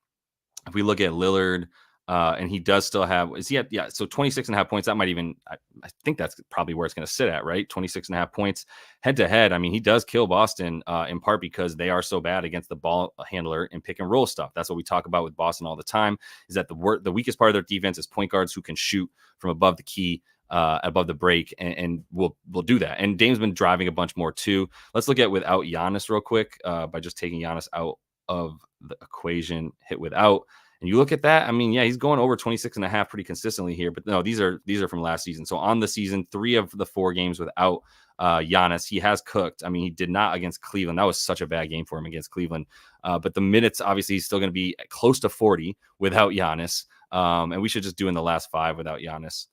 If we look at Lillard, and he does still have, so 26.5 points. That might even, I think that's probably where it's going to sit at, right? 26.5 points head to head. I mean, he does kill Boston in part because they are so bad against the ball handler and pick and roll stuff. That's what we talk about with Boston all the time, is that the weakest part of their defense is point guards who can shoot from above the key, above the break, and we'll do that. And Dame's been driving a bunch more too. Let's look at without Giannis real quick by just taking Giannis out of the equation, hit without. And you look at that, I mean, he's going over 26.5 pretty consistently here. But no, these are from last season. So on the season, 3 of the 4 games without Giannis, he has cooked. I mean, he did not against Cleveland. That was such a bad game for him against Cleveland. But the minutes, obviously, he's still going to be close to 40 without Giannis. And we should just do in the last 5 without Giannis,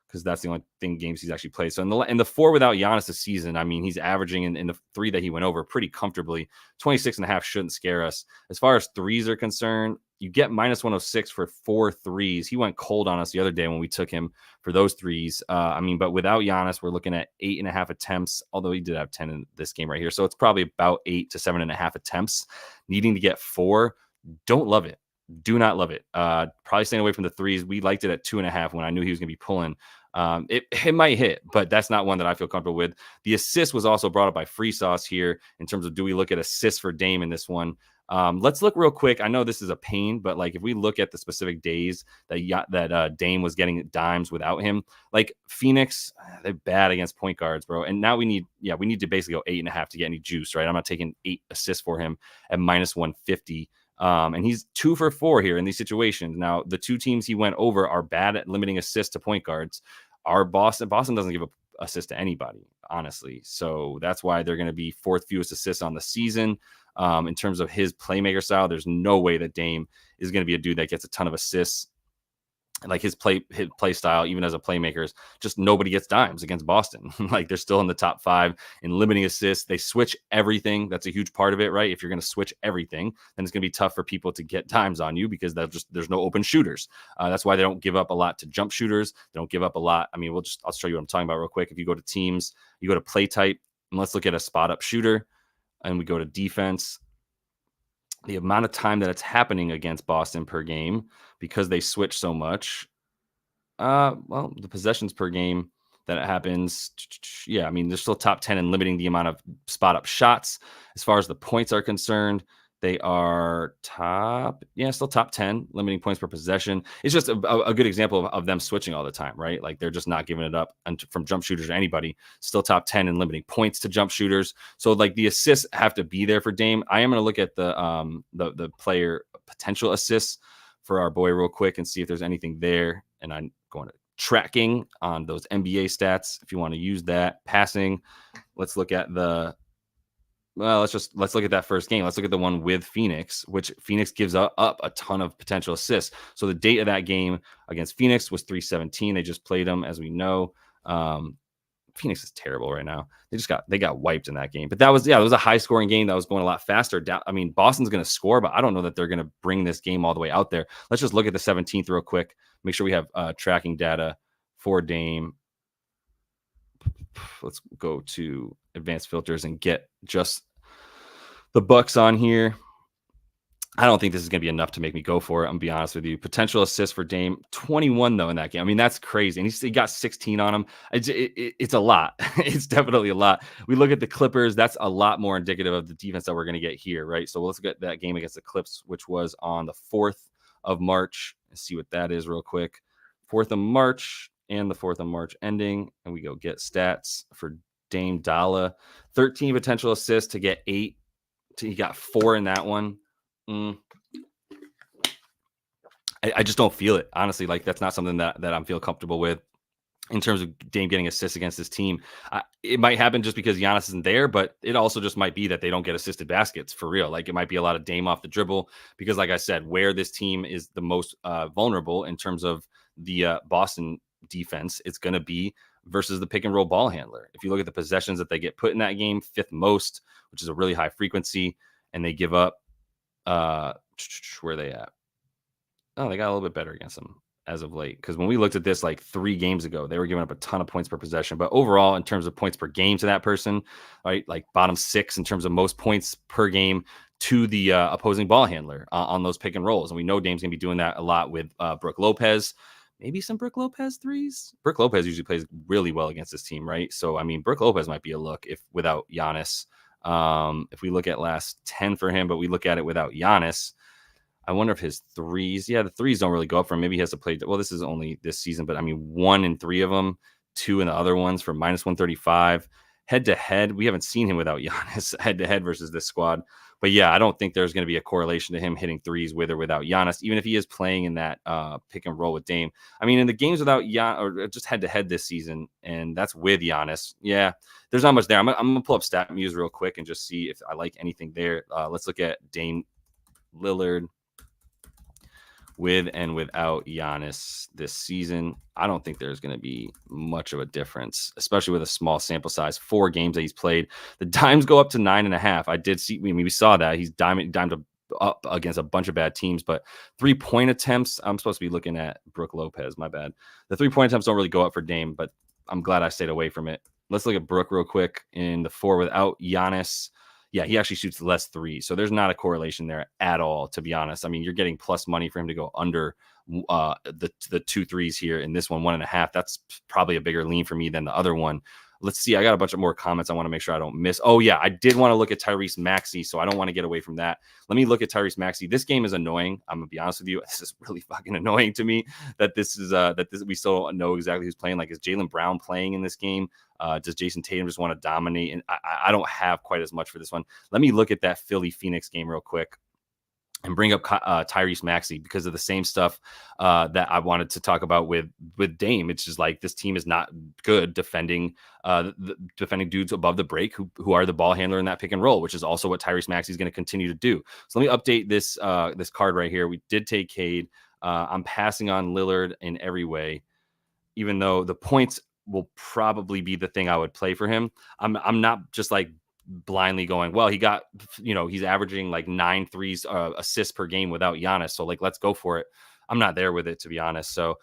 because that's the only games he's actually played. So in the 4 without Giannis this season, I mean, he's averaging in the 3 that he went over pretty comfortably. 26.5 shouldn't scare us. As far as threes are concerned, you get minus 106 for 4 threes. He went cold on us the other day when we took him for those threes. But without Giannis, we're looking at 8.5 attempts, although he did have 10 in this game right here. So it's probably about 8 to 7.5 attempts, needing to get 4. Don't love it. Do not love it. Probably staying away from the threes. We liked it at 2.5 when I knew he was going to be pulling. It might hit, but that's not one that I feel comfortable with. The assist was also brought up by Free Sauce here in terms of, do we look at assists for Dame in this one? Let's look real quick. I know this is a pain, but like if we look at the specific days that Dame was getting dimes without him, like Phoenix, they're bad against point guards, bro. And now we need to basically go 8.5 to get any juice, right? I'm not taking 8 assists for him at minus 150. And he's 2 for 4 here in these situations. Now, the 2 teams he went over are bad at limiting assists to point guards. Boston doesn't give a assist to anybody, honestly. So that's why they're going to be 4th fewest assists on the season. In terms of his playmaker style, there's no way that Dame is going to be a dude that gets a ton of assists. Like his play style, even as a playmaker, is just nobody gets dimes against Boston. Like they're still in the top 5 in limiting assists. They switch everything. That's a huge part of it, right? If you're going to switch everything, then it's going to be tough for people to get dimes on you because there's no open shooters. That's why they don't give up a lot to jump shooters. They don't give up a lot. I mean, I'll show you what I'm talking about real quick. If you go to teams, you go to play type, and let's look at a spot up shooter, and we go to defense. The amount of time that it's happening against Boston per game, because they switch so much. Well, the possessions per game that it happens. Yeah, I mean, they're still top 10 in limiting the amount of spot up shots. As far as the points are concerned, they are still top 10, limiting points per possession. It's just a good example of them switching all the time, right? Like they're just not giving it up from jump shooters or anybody. Still top 10 in limiting points to jump shooters. So like the assists have to be there for Dame. I am going to look at the player potential assists for our boy real quick and see if there's anything there. And I'm going to tracking on those NBA stats if you want to use that. Passing, let's look at let's look at that first game. Let's look at the one with Phoenix, which Phoenix gives up a ton of potential assists. So the date of that game against Phoenix was 3/17. They just played them, as we know. Phoenix is terrible right now. They got wiped in that game. But it was a high scoring game that was going a lot faster. I mean, Boston's going to score, but I don't know that they're going to bring this game all the way out there. Let's just look at the 17th real quick. Make sure we have tracking data for Dame. Let's go to advanced filters and get just the Bucks on here. I don't think this is going to be enough to make me go for it. I'm going to be honest with you. Potential assists for Dame, 21 though in that game. I mean, that's crazy. And he got 16 on him. It's a lot. It's definitely a lot. We look at the Clippers. That's a lot more indicative of the defense that we're going to get here, right? So let's get that game against the Clips, which was on the 4th of March. Let's see what that is real quick. 4th of March and the 4th of March ending. And we go get stats for Dame Dalla. 13 potential assists to get 8. He got 4 in that one. I just don't feel it, honestly. Like that's not something that I'm feel comfortable with in terms of Dame getting assists against this team. It might happen just because Giannis isn't there, but it also just might be that they don't get assisted baskets for real. Like it might be a lot of Dame off the dribble because, like I said, where this team is the most vulnerable in terms of the Boston defense, it's going to be versus the pick and roll ball handler. If you look at the possessions that they get put in that game, 5th most, which is a really high frequency, and they give up. Where are they at? Oh, they got a little bit better against them as of late. Because when we looked at this like 3 games ago, they were giving up a ton of points per possession. But overall, in terms of points per game to that person, right, like bottom 6 in terms of most points per game to the opposing ball handler on those pick and rolls. And we know Dame's gonna be doing that a lot with Brook Lopez. Maybe some Brook Lopez threes. Brook Lopez usually plays really well against this team, right? So I mean, Brook Lopez might be a look if without Giannis. If we look at last 10 for him, but we look at it without Giannis, I wonder if his threes, the threes don't really go up for him. Maybe he has to play. Well, this is only this season, but I mean, 1 in 3 of them, 2 in the other ones for minus 135. Head to head, we haven't seen him without Giannis head to head versus this squad. But yeah, I don't think there's going to be a correlation to him hitting threes with or without Giannis, even if he is playing in that pick and roll with Dame. I mean, in the games without Giannis, or just head to head this season, and that's with Giannis. Yeah, there's not much there. I'm going to pull up StatMuse real quick and just see if I like anything there. Let's look at Dame Lillard with and without Giannis this season. I don't think there's going to be much of a difference, especially with a small sample size. 4 games that he's played. The dimes go up to 9.5. I did see, we saw that. He's dimed up against a bunch of bad teams, but 3-point attempts, I'm supposed to be looking at Brook Lopez, my bad. The 3-point attempts don't really go up for Dame, but I'm glad I stayed away from it. Let's look at Brook real quick in the 4 without Giannis. Yeah, he actually shoots less 3. So there's not a correlation there at all, to be honest. I mean, you're getting plus money for him to go under the 2 threes here in this one, 1.5. That's probably a bigger lean for me than the other one. Let's see. I got a bunch of more comments I want to make sure I don't miss. Oh, yeah, I did want to look at Tyrese Maxey, so I don't want to get away from that. Let me look at Tyrese Maxey. This game is annoying. I'm going to be honest with you. This is really fucking annoying to me that we still don't know exactly who's playing. Like, is Jaylen Brown playing in this game? Does Jason Tatum just want to dominate? And I don't have quite as much for this one. Let me look at that Philly Phoenix game real quick. and bring up Tyrese Maxey because of the same stuff that I wanted to talk about with Dame. It's just like this team is not good defending defending dudes above the break who are the ball handler in that pick and roll, which is also what Tyrese Maxey is going to continue to do. So let me update this this card right here. We did take Cade. I'm passing on Lillard in every way, even though the points will probably be the thing I would play for him. I'm not just like blindly going, well, he got, he's averaging like 9 threes assists per game without Giannis. So like, let's go for it. I'm not there with it, to be honest. So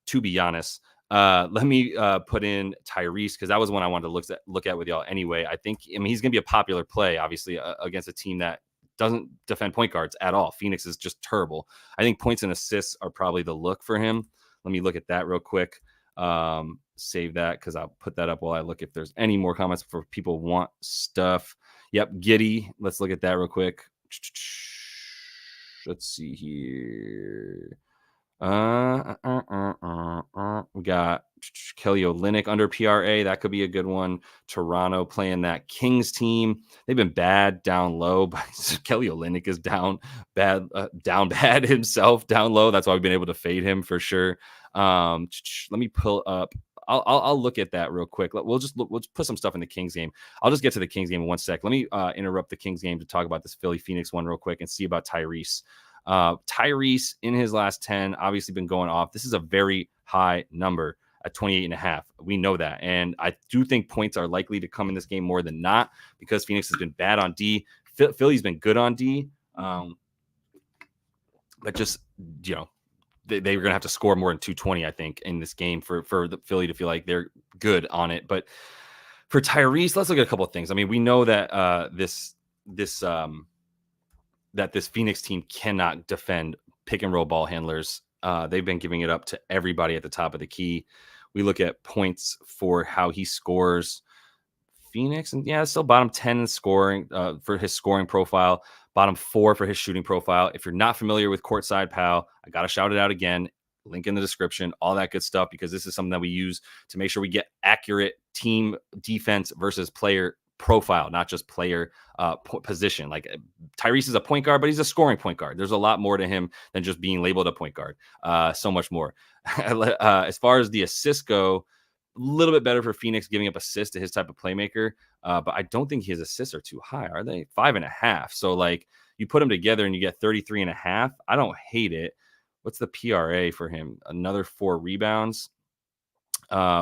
to be honest, let me put in Tyrese, because that was one I wanted to look at with y'all anyway. I mean, he's going to be a popular play, obviously, against a team that doesn't defend point guards at all. Phoenix is just terrible. I think points and assists are probably the look for him. Let me look at that real quick. Save that because I'll put that up while I look if there's any more comments for people want stuff. Yep, Giddy. Let's look at that real quick. Let's see here. We got Kelly Olynyk under PRA. That could be a good one. Toronto playing that Kings team. They've been bad down low, but Kelly Olynyk is down bad himself down low. That's why we've been able to fade him for sure. Let me pull up. I'll look at that real quick. We'll put some stuff in the Kings game. I'll just get to the Kings game in 1 sec. Let me interrupt the Kings game to talk about this Philly Phoenix one real quick and see about Tyrese. Tyrese in his last 10, obviously been going off. This is a very high number at 28.5. We know that. And I do think points are likely to come in this game more than not because Phoenix has been bad on D. Philly's been good on D. But just, they're going to have to score more than 220, I think, in this game for the Philly to feel like they're good on it. But for Tyrese, let's look at a couple of things. I mean, we know that this Phoenix team cannot defend pick and roll ball handlers. They've been giving it up to everybody at the top of the key. We look at points for how he scores. Phoenix, and still bottom 10 in scoring for his scoring profile, bottom 4 for his shooting profile. If you're not familiar with Courtside Pal, I got to shout it out again. Link in the description, all that good stuff, because this is something that we use to make sure we get accurate team defense versus player profile, not just player position. Like Tyrese is a point guard, but he's a scoring point guard. There's a lot more to him than just being labeled a point guard. So much more. As far as the assists go, a little bit better for Phoenix giving up assists to his type of playmaker. But I don't think his assists are too high. Are they? 5.5. So like you put them together and you get 33.5. I don't hate it. What's the PRA for him? Another 4 rebounds.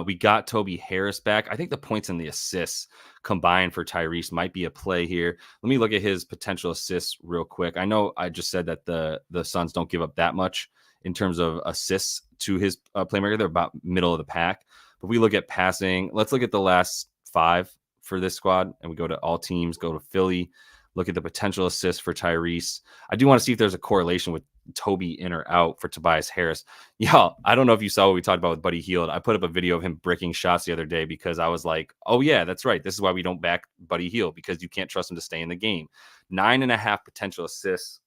We got Toby Harris back. I think the points and the assists combined for Tyrese might be a play here. Let me look at his potential assists real quick. I know I just said that the Suns don't give up that much in terms of assists to his playmaker. They're about middle of the pack. But we look at passing. Let's look at the last 5 for this squad, and we go to all teams, go to Philly, look at the potential assists for Tyrese. I do want to see if there's a correlation with Toby in or out for Tobias Harris. Y'all, I don't know if you saw what we talked about with Buddy Hield. I put up a video of him bricking shots the other day because I was like, oh yeah, that's right. This is why we don't back Buddy Hield, because you can't trust him to stay in the game. 9.5 potential assists.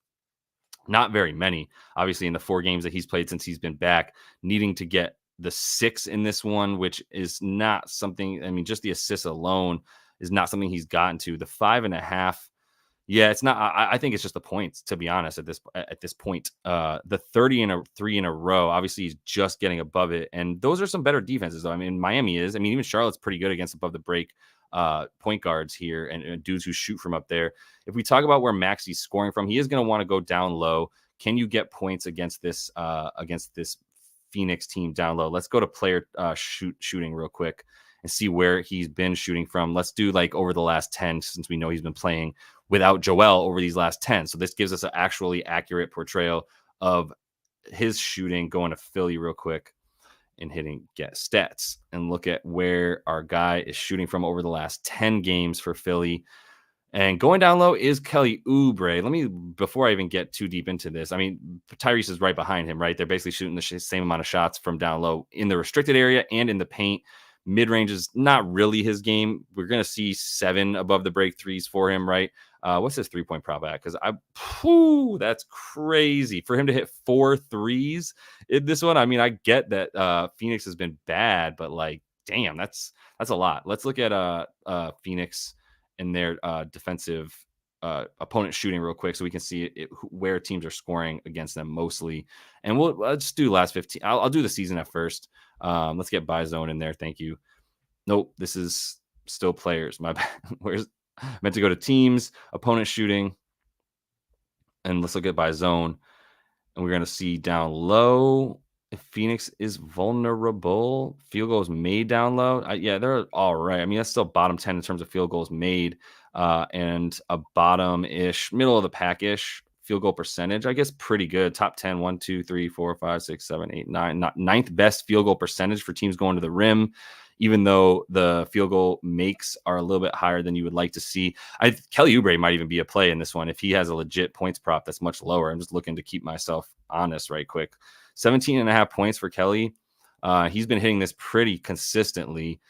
Not very many, obviously, in the 4 games that he's played since he's been back, needing to get the 6 in this one, which is not something, I mean, just the assists alone is not something he's gotten to. The 5.5, yeah, it's not. I think it's just the points, to be honest, at this point. The 30 in a row, obviously he's just getting above it. And those are some better defenses, though. I mean, Miami is. I mean, even Charlotte's pretty good against above the break point guards here and dudes who shoot from up there. If we talk about where Maxey's scoring from, he is going to want to go down low. Can you get points against this Phoenix team down low? Let's go to player shooting real quick and see where he's been shooting from. Let's do like over the last 10, since we know he's been playing without Joel over these last 10. So this gives us an actually accurate portrayal of his shooting. Going to Philly real quick and hitting get stats and look at where our guy is shooting from over the last 10 games for Philly. And going down low is Kelly Oubre. Let me, before I even get too deep into this, I mean, Tyrese is right behind him, right? They're basically shooting the same amount of shots from down low in the restricted area and in the paint. Mid-range is not really his game. We're going to see 7 above the break threes for him, right? What's his 3-point prop at? Because that's crazy for him to hit 4 threes in this one. I mean, I get that Phoenix has been bad, but like, damn, that's a lot. Let's look at Phoenix and their defensive opponent shooting real quick so we can see where teams are scoring against them mostly. And let's do last 15. I'll do the season at first. Let's get by zone in there. Thank you. Nope, this is still players. My bad. Where's meant to go to teams, opponent shooting, and let's look at by zone. And we're going to see down low if Phoenix is vulnerable. Field goals made down low. Yeah, they're all right. I mean, that's still bottom 10 in terms of field goals made, and a bottom-ish, middle of the pack-ish field goal percentage. I guess pretty good. Top 10, 1, 2, 3, 4, 5, 6, 7, 8, 9. Not ninth best field goal percentage for teams going to the rim, even though the field goal makes are a little bit higher than you would like to see. Kelly Oubre might even be a play in this one if he has a legit points prop that's much lower. I'm just looking to keep myself honest right quick. 17.5 points for Kelly. He's been hitting this pretty consistently.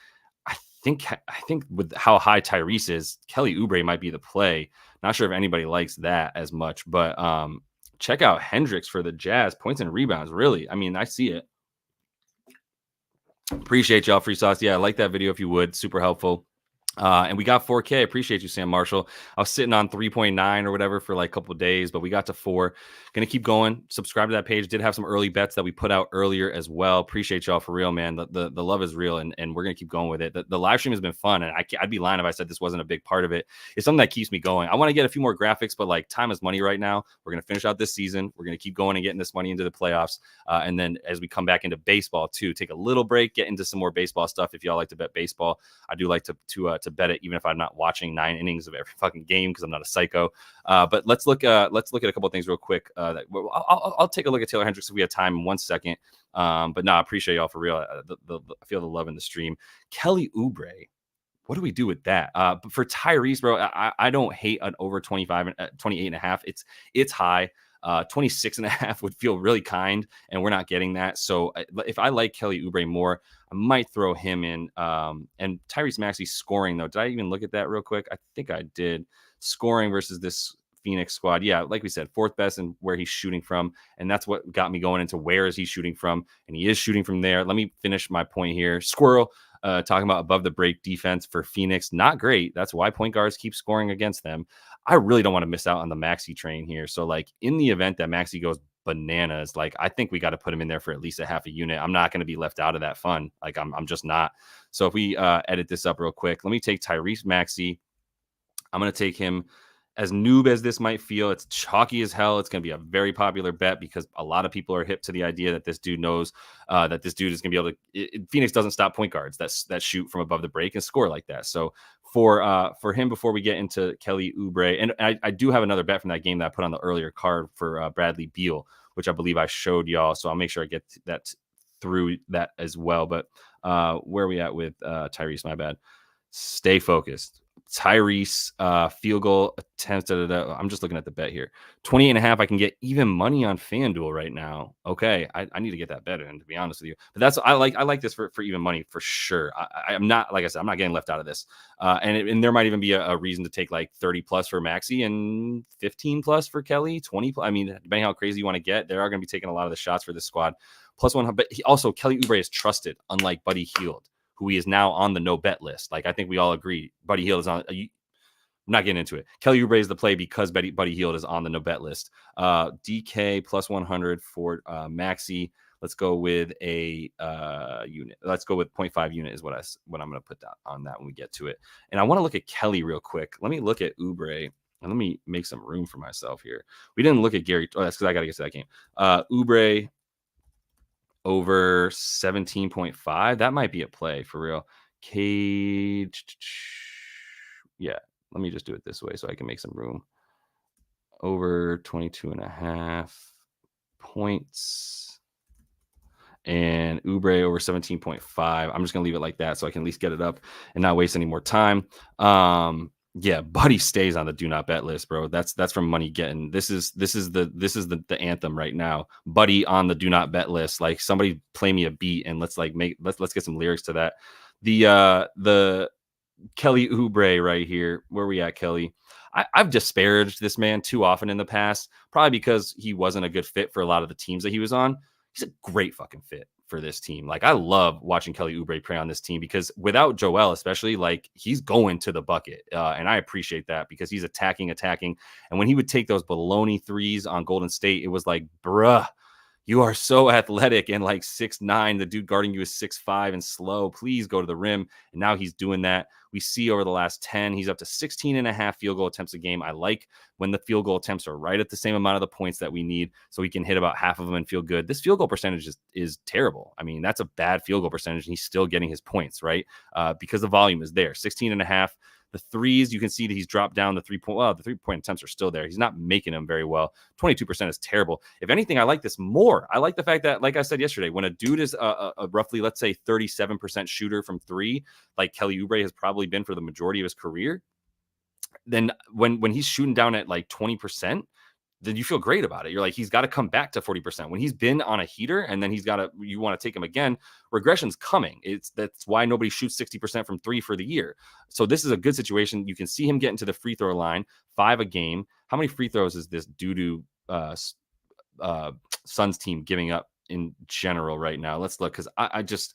I think with how high Tyrese is, Kelly Oubre might be the play. Not sure if anybody likes that as much, but check out Hendricks for the Jazz. Points and rebounds, really. I mean, I see it. Appreciate y'all, Free Sauce. Yeah, I like that video if you would. Super helpful. And we got 4K. Appreciate you, Sam Marshall. I was sitting on 3.9 or whatever for like a couple of days, but we got to 4. Going to keep going. Subscribe to that page. Did have some early bets that we put out earlier as well. Appreciate y'all for real, man. The love is real, and we're going to keep going with it. The live stream has been fun, and I'd be lying if I said this wasn't a big part of it. It's something that keeps me going. I want to get a few more graphics, but like time is money right now. We're going to finish out this season. We're going to keep going and getting this money into the playoffs. And then as we come back into baseball too, take a little break, get into some more baseball stuff. If y'all like to bet baseball, I do like to bet it, even if I'm not watching 9 innings of every fucking game because I'm not a psycho. But let's look at a couple of things real quick. I'll take a look at Taylor Hendricks if we have time in 1 second. But no, I appreciate y'all for real. I feel the love in the stream. Kelly Oubre, what do we do with that? But for Tyrese, bro, I don't hate an over 25 and 28.5. It's high. 26.5 would feel really kind, and we're not getting that. So if I like Kelly Oubre more, I might throw him in. And Tyrese Maxey scoring, though. Did I even look at that real quick? I think I did. Scoring versus this Phoenix squad. Yeah, like we said, 4th best in where he's shooting from. And that's what got me going into where is he shooting from. And he is shooting from there. Let me finish my point here. Squirrel. Talking about above the break defense for Phoenix. Not great. That's why point guards keep scoring against them. I really don't want to miss out on the Maxey train here. So like in the event that Maxey goes bananas, like I think we got to put him in there for at least a half a unit. I'm not going to be left out of that fun. Like I'm just not. So if we edit this up real quick, let me take Tyrese Maxey. I'm going to take him. As noob as this might feel, it's chalky as hell. It's going to be a very popular bet because a lot of people are hip to the idea that this dude knows that this dude is going to be able to. Phoenix doesn't stop point guards that shoot from above the break and score like that. So for him, before we get into Kelly Oubre, and I do have another bet from that game that I put on the earlier card for Bradley Beal, which I believe I showed y'all. So I'll make sure I get that through that as well. But where are we at with Tyrese? My bad. Stay focused. Tyrese field goal attempts. I'm just looking at the bet here. 28.5. I can get even money on FanDuel right now. Okay, I need to get that bet in, to be honest with you. But that's I like this for even money for sure. I'm not, like I said, I'm not getting left out of this. And there might even be a reason to take like 30 plus for Maxey and 15 plus for Kelly. 20 plus. I mean, depending how crazy you want to get, they are going to be taking a lot of the shots for this squad. Plus one, but also Kelly Oubre is trusted, unlike Buddy Hield, who he is now on the no bet list. Like I think we all agree, Buddy Hield is on. I'm not getting into it. Kelly Oubre is the play because Buddy Hield is on the no bet list. DK plus 100 for Maxey. Let's go with a unit. Let's go with 0.5 unit is what I'm going to put down on that when we get to it. And I want to look at Kelly real quick. Let me look at Oubre and let me make some room for myself here. We didn't look at Gary. Oh, that's because I got to get to that game. Oubre over 17.5. That might be a play for real. Cade. Yeah. Let me just do it this way so I can make some room. Over 22.5 points. And Oubre over 17.5. I'm just going to leave it like that so I can at least get it up and not waste any more time. Yeah, Buddy stays on the do not bet list, bro. That's from Money Getting. This is the anthem right now. Buddy on the do not bet list. Like somebody play me a beat and let's get some lyrics to that. The Kelly Oubre right here. Where we at, Kelly? I've disparaged this man too often in the past, probably because he wasn't a good fit for a lot of the teams that he was on. He's a great fucking fit for this team. Like, I love watching Kelly Oubre play on this team because without Joel, especially, like, he's going to the bucket. And I appreciate that because he's attacking. And when he would take those baloney threes on Golden State, it was like, bruh, you are so athletic and like 6'9". The dude guarding you is 6'5" and slow. Please go to the rim. And now he's doing that. We see over the last 10, he's up to 16 and a half field goal attempts a game. I like when the field goal attempts are right at the same amount of the points that we need so he can hit about half of them and feel good. This field goal percentage is terrible. I mean, that's a bad field goal percentage, and he's still getting his points, right? Because the volume is there. 16 and a half. The threes, you can see that he's dropped down the three-point attempts are still there. He's not making them very well. 22% is terrible. If anything, I like this more. I like the fact that, like I said yesterday, when a dude is a roughly, let's say, 37% shooter from three, like Kelly Oubre has probably been for the majority of his career, then when he's shooting down at like 20%, then you feel great about it. You're like, he's got to come back to 40%. When he's been on a heater and then you want to take him again, regression's coming. That's why nobody shoots 60% from three for the year. So this is a good situation. You can see him getting to the free throw line, 5 a game. How many free throws is this doo-doo Suns team giving up in general right now? Let's look, because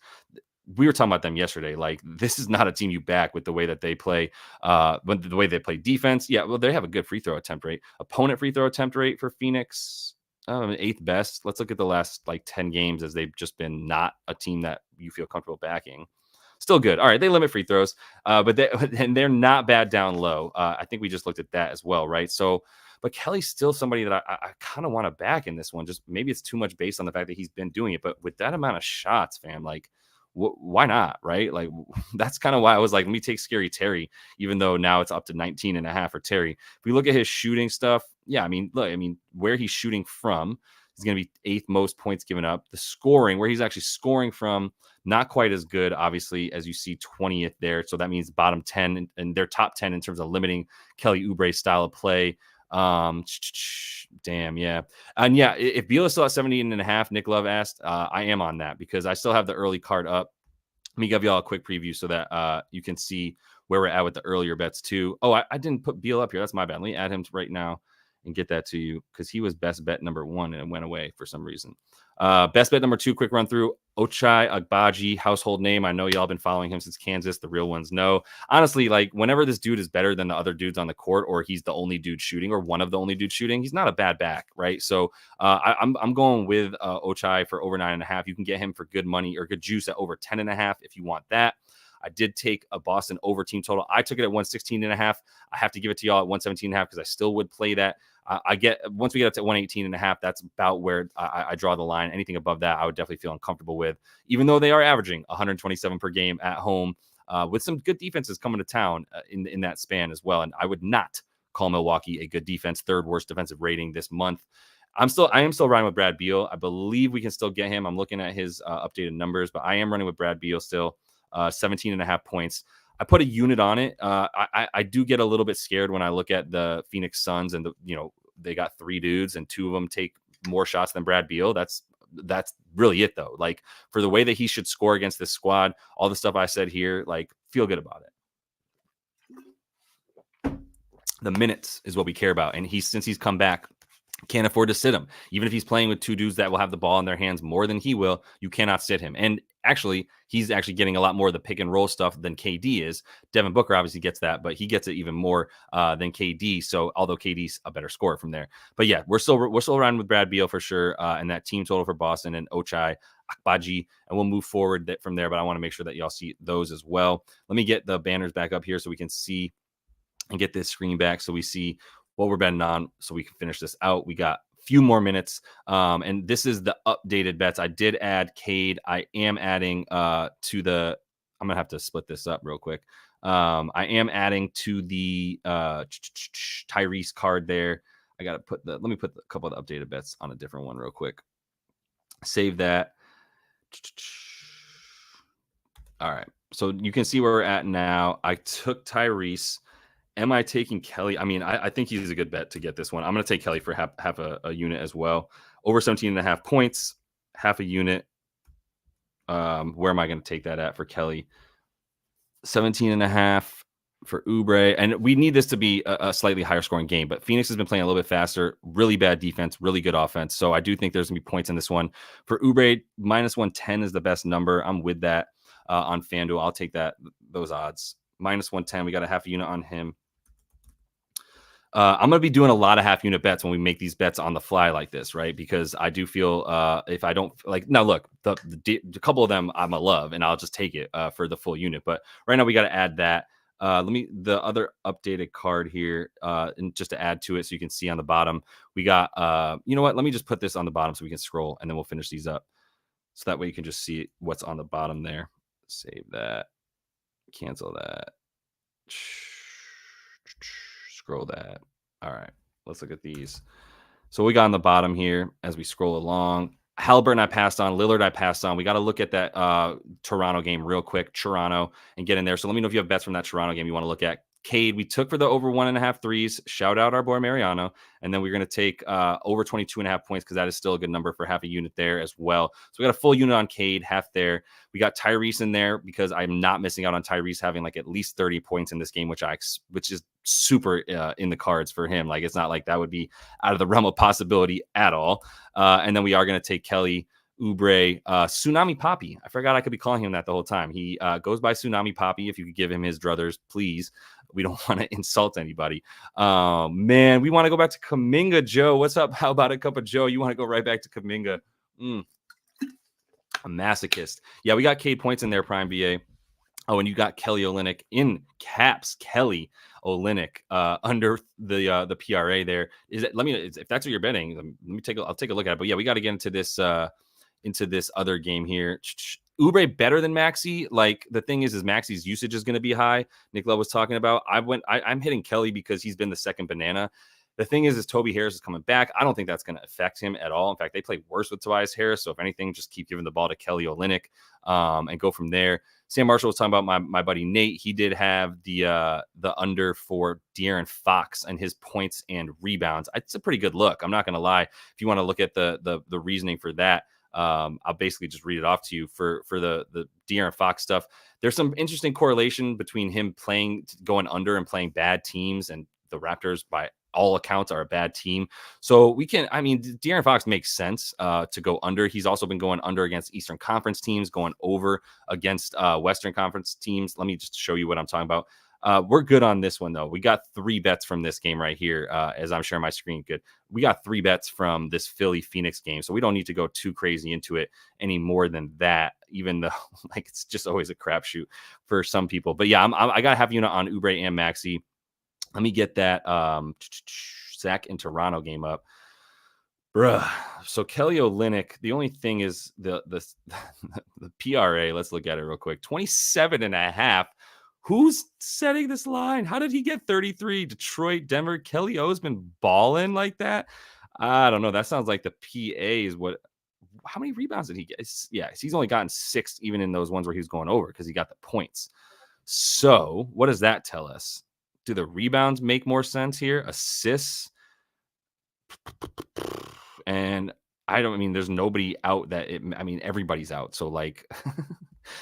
we were talking about them yesterday. Like, this is not a team you back with the way that they play, but the way they play defense. Yeah, well, they have a good free throw attempt rate. Opponent free throw attempt rate for Phoenix, 8th best. Let's look at the last like 10 games, as they've just been not a team that you feel comfortable backing. Still good. All right, they limit free throws, but they're not bad down low. I think we just looked at that as well, right? So, but Kelly's still somebody that I kind of want to back in this one. Just maybe it's too much based on the fact that he's been doing it, but with that amount of shots, fam, like, why not, right? Like, that's kind of why I was like, let me take Scary Terry, even though now it's up to 19 and a half for Terry. If we look at his shooting stuff, yeah, I mean, where he's shooting from is going to be 8th most points given up. The scoring, where he's actually scoring from, not quite as good, obviously, as you see 20th there. So that means bottom 10 and their top 10 in terms of limiting Kelly Oubre's style of play. Damn, yeah. And yeah, if Beal is still at 17 and a half, Nick Love asked, I am on that because I still have the early card up. Let me give y'all a quick preview so that you can see where we're at with the earlier bets too. Oh, I didn't put Beal up here. That's my bad. Let me add him right now and get that to you because he was best bet number 1 and it went away for some reason. Best bet number 2, quick run through. Ochai Agbaji, household name. I know y'all been following him since Kansas. The real ones know. Honestly, like, whenever this dude is better than the other dudes on the court, or he's the only dude shooting, or one of the only dudes shooting, he's not a bad back, right? So I'm going with Ochai for over 9.5. You can get him for good money or good juice at over 10.5 if you want that. I did take a Boston over team total. I took it at 116.5. I have to give it to y'all at 117.5 because I still would play that. Once we get up to 118.5, that's about where I draw the line. Anything above that, I would definitely feel uncomfortable with, even though they are averaging 127 per game at home, with some good defenses coming to town in that span as well. And I would not call Milwaukee a good defense, 3rd worst defensive rating this month. I am still riding with Brad Beal. I believe we can still get him. I'm looking at his updated numbers, but I am running with Brad Beal still. 17.5 points. I put a unit on it. I do get a little bit scared when I look at the Phoenix Suns and they got 3 dudes and 2 of them take more shots than Brad Beal. That's really it though. Like, for the way that he should score against this squad, all the stuff I said here, like, feel good about it. The minutes is what we care about. And since he's come back, can't afford to sit him. Even if he's playing with 2 dudes that will have the ball in their hands more than he will, you cannot sit him. And actually, he's actually getting a lot more of the pick and roll stuff than KD is. Devin Booker obviously gets that, but he gets it even more than KD. So, although KD's a better scorer from there, but yeah, we're still around with Brad Beal for sure, and that team total for Boston and Ochai Agbaji, and we'll move forward from there. But I want to make sure that y'all see those as well. Let me get the banners back up here so we can see and get this screen back so we see what we're betting on, so we can finish this out. We got a few more minutes, and this is the updated bets. I did add Cade. I am adding to the. I'm gonna have to split this up real quick. I am adding to the Tyrese card there. I gotta let me put a couple of the updated bets on a different one real quick. Save that. All right, so you can see where we're at now. I took Tyrese. Am I taking Kelly? I mean, I think he's a good bet to get this one. I'm going to take Kelly for half a unit as well. Over 17.5 points, half a unit. Where am I going to take that at for Kelly? 17.5 for Oubre. And we need this to be a slightly higher scoring game, but Phoenix has been playing a little bit faster, really bad defense, really good offense. So I do think there's going to be points in this one. For Oubre, minus 110 is the best number. I'm with that on FanDuel. I'll take those odds. Minus 110. We got a half a unit on him. I'm going to be doing a lot of half unit bets when we make these bets on the fly like this, right? Because I do feel if I don't like, now look, the couple of them I'm a love and I'll just take it for the full unit. But right now we got to add that. The other updated card here, and just to add to it so you can see on the bottom, we got, you know what? Let me just put this on the bottom so we can scroll and then we'll finish these up. So that way you can just see what's on the bottom there. Save that, cancel that. Scroll that. All right, let's look at these. So we got on the bottom here as we scroll along. Halliburton I passed on. Lillard I passed on. We got to look at that Toronto game real quick. Toronto and get in there. So let me know if you have bets from that Toronto game you want to look at. Cade, we took for the over 1.5 threes. Shout out our boy Mariano. And then we're going to take over 22.5 points because that is still a good number for half a unit there as well. So we got a full unit on Cade, half there. We got Tyrese in there because I'm not missing out on Tyrese having like at least 30 points in this game, which is super in the cards for him. Like it's not like that would be out of the realm of possibility at all. And then we are going to take Kelly Oubre, Tsunami Poppy. I forgot I could be calling him that the whole time. He goes by Tsunami Poppy. If you could give him his druthers, please. We don't want to insult anybody. Man, we want to go back to Kuminga, Joe. What's up? How about a cup of Joe? You want to go right back to Kuminga? A masochist. Yeah, we got Cade points in there, Prime BA. Oh, and you got Kelly Olynyk in caps. Kelly Olynyk under the PRA there. Is it? Let me, if that's what you're betting, let me I'll take a look at it. But yeah, we got to get into this other game here. Oubre better than Maxey. Like the thing is Maxey's usage is going to be high. Nick Love was talking about. I'm hitting Kelly because he's been the second banana. The thing is Toby Harris is coming back. I don't think that's going to affect him at all. In fact, they play worse with Tobias Harris. So if anything, just keep giving the ball to Kelly Olynyk and go from there. Sam Marshall was talking about my buddy Nate. He did have the under for De'Aaron Fox and his points and rebounds. It's a pretty good look. I'm not going to lie. If you want to look at the reasoning for that, I'll basically just read it off to you for the De'Aaron Fox stuff. There's some interesting correlation between him going under and playing bad teams, and the Raptors, by all accounts, are a bad team. So De'Aaron Fox makes sense to go under. He's also been going under against Eastern Conference teams, going over against Western Conference teams. Let me just show you what I'm talking about. We're good on this one, though. We got 3 bets from this game right here as I'm sharing my screen. Good. We got 3 bets from this Philly-Phoenix game, so we don't need to go too crazy into it any more than that, even though like it's just always a crapshoot for some people. But yeah, I got a half unit on Oubre and Maxey. Let me get that Zach in Toronto game up. Bruh. So Kelly Olynyk, the only thing is the PRA. Let's look at it real quick. 27.5. Who's setting this line? How did he get 33? Detroit, Denver. Kelly O's been balling like that. I don't know. That sounds like the PA is what. How many rebounds did he get? Yeah, he's only gotten 6, even in those ones where he was going over because he got the points. So what does that tell us? Do the rebounds make more sense here? Assists, and there's nobody out everybody's out. So like.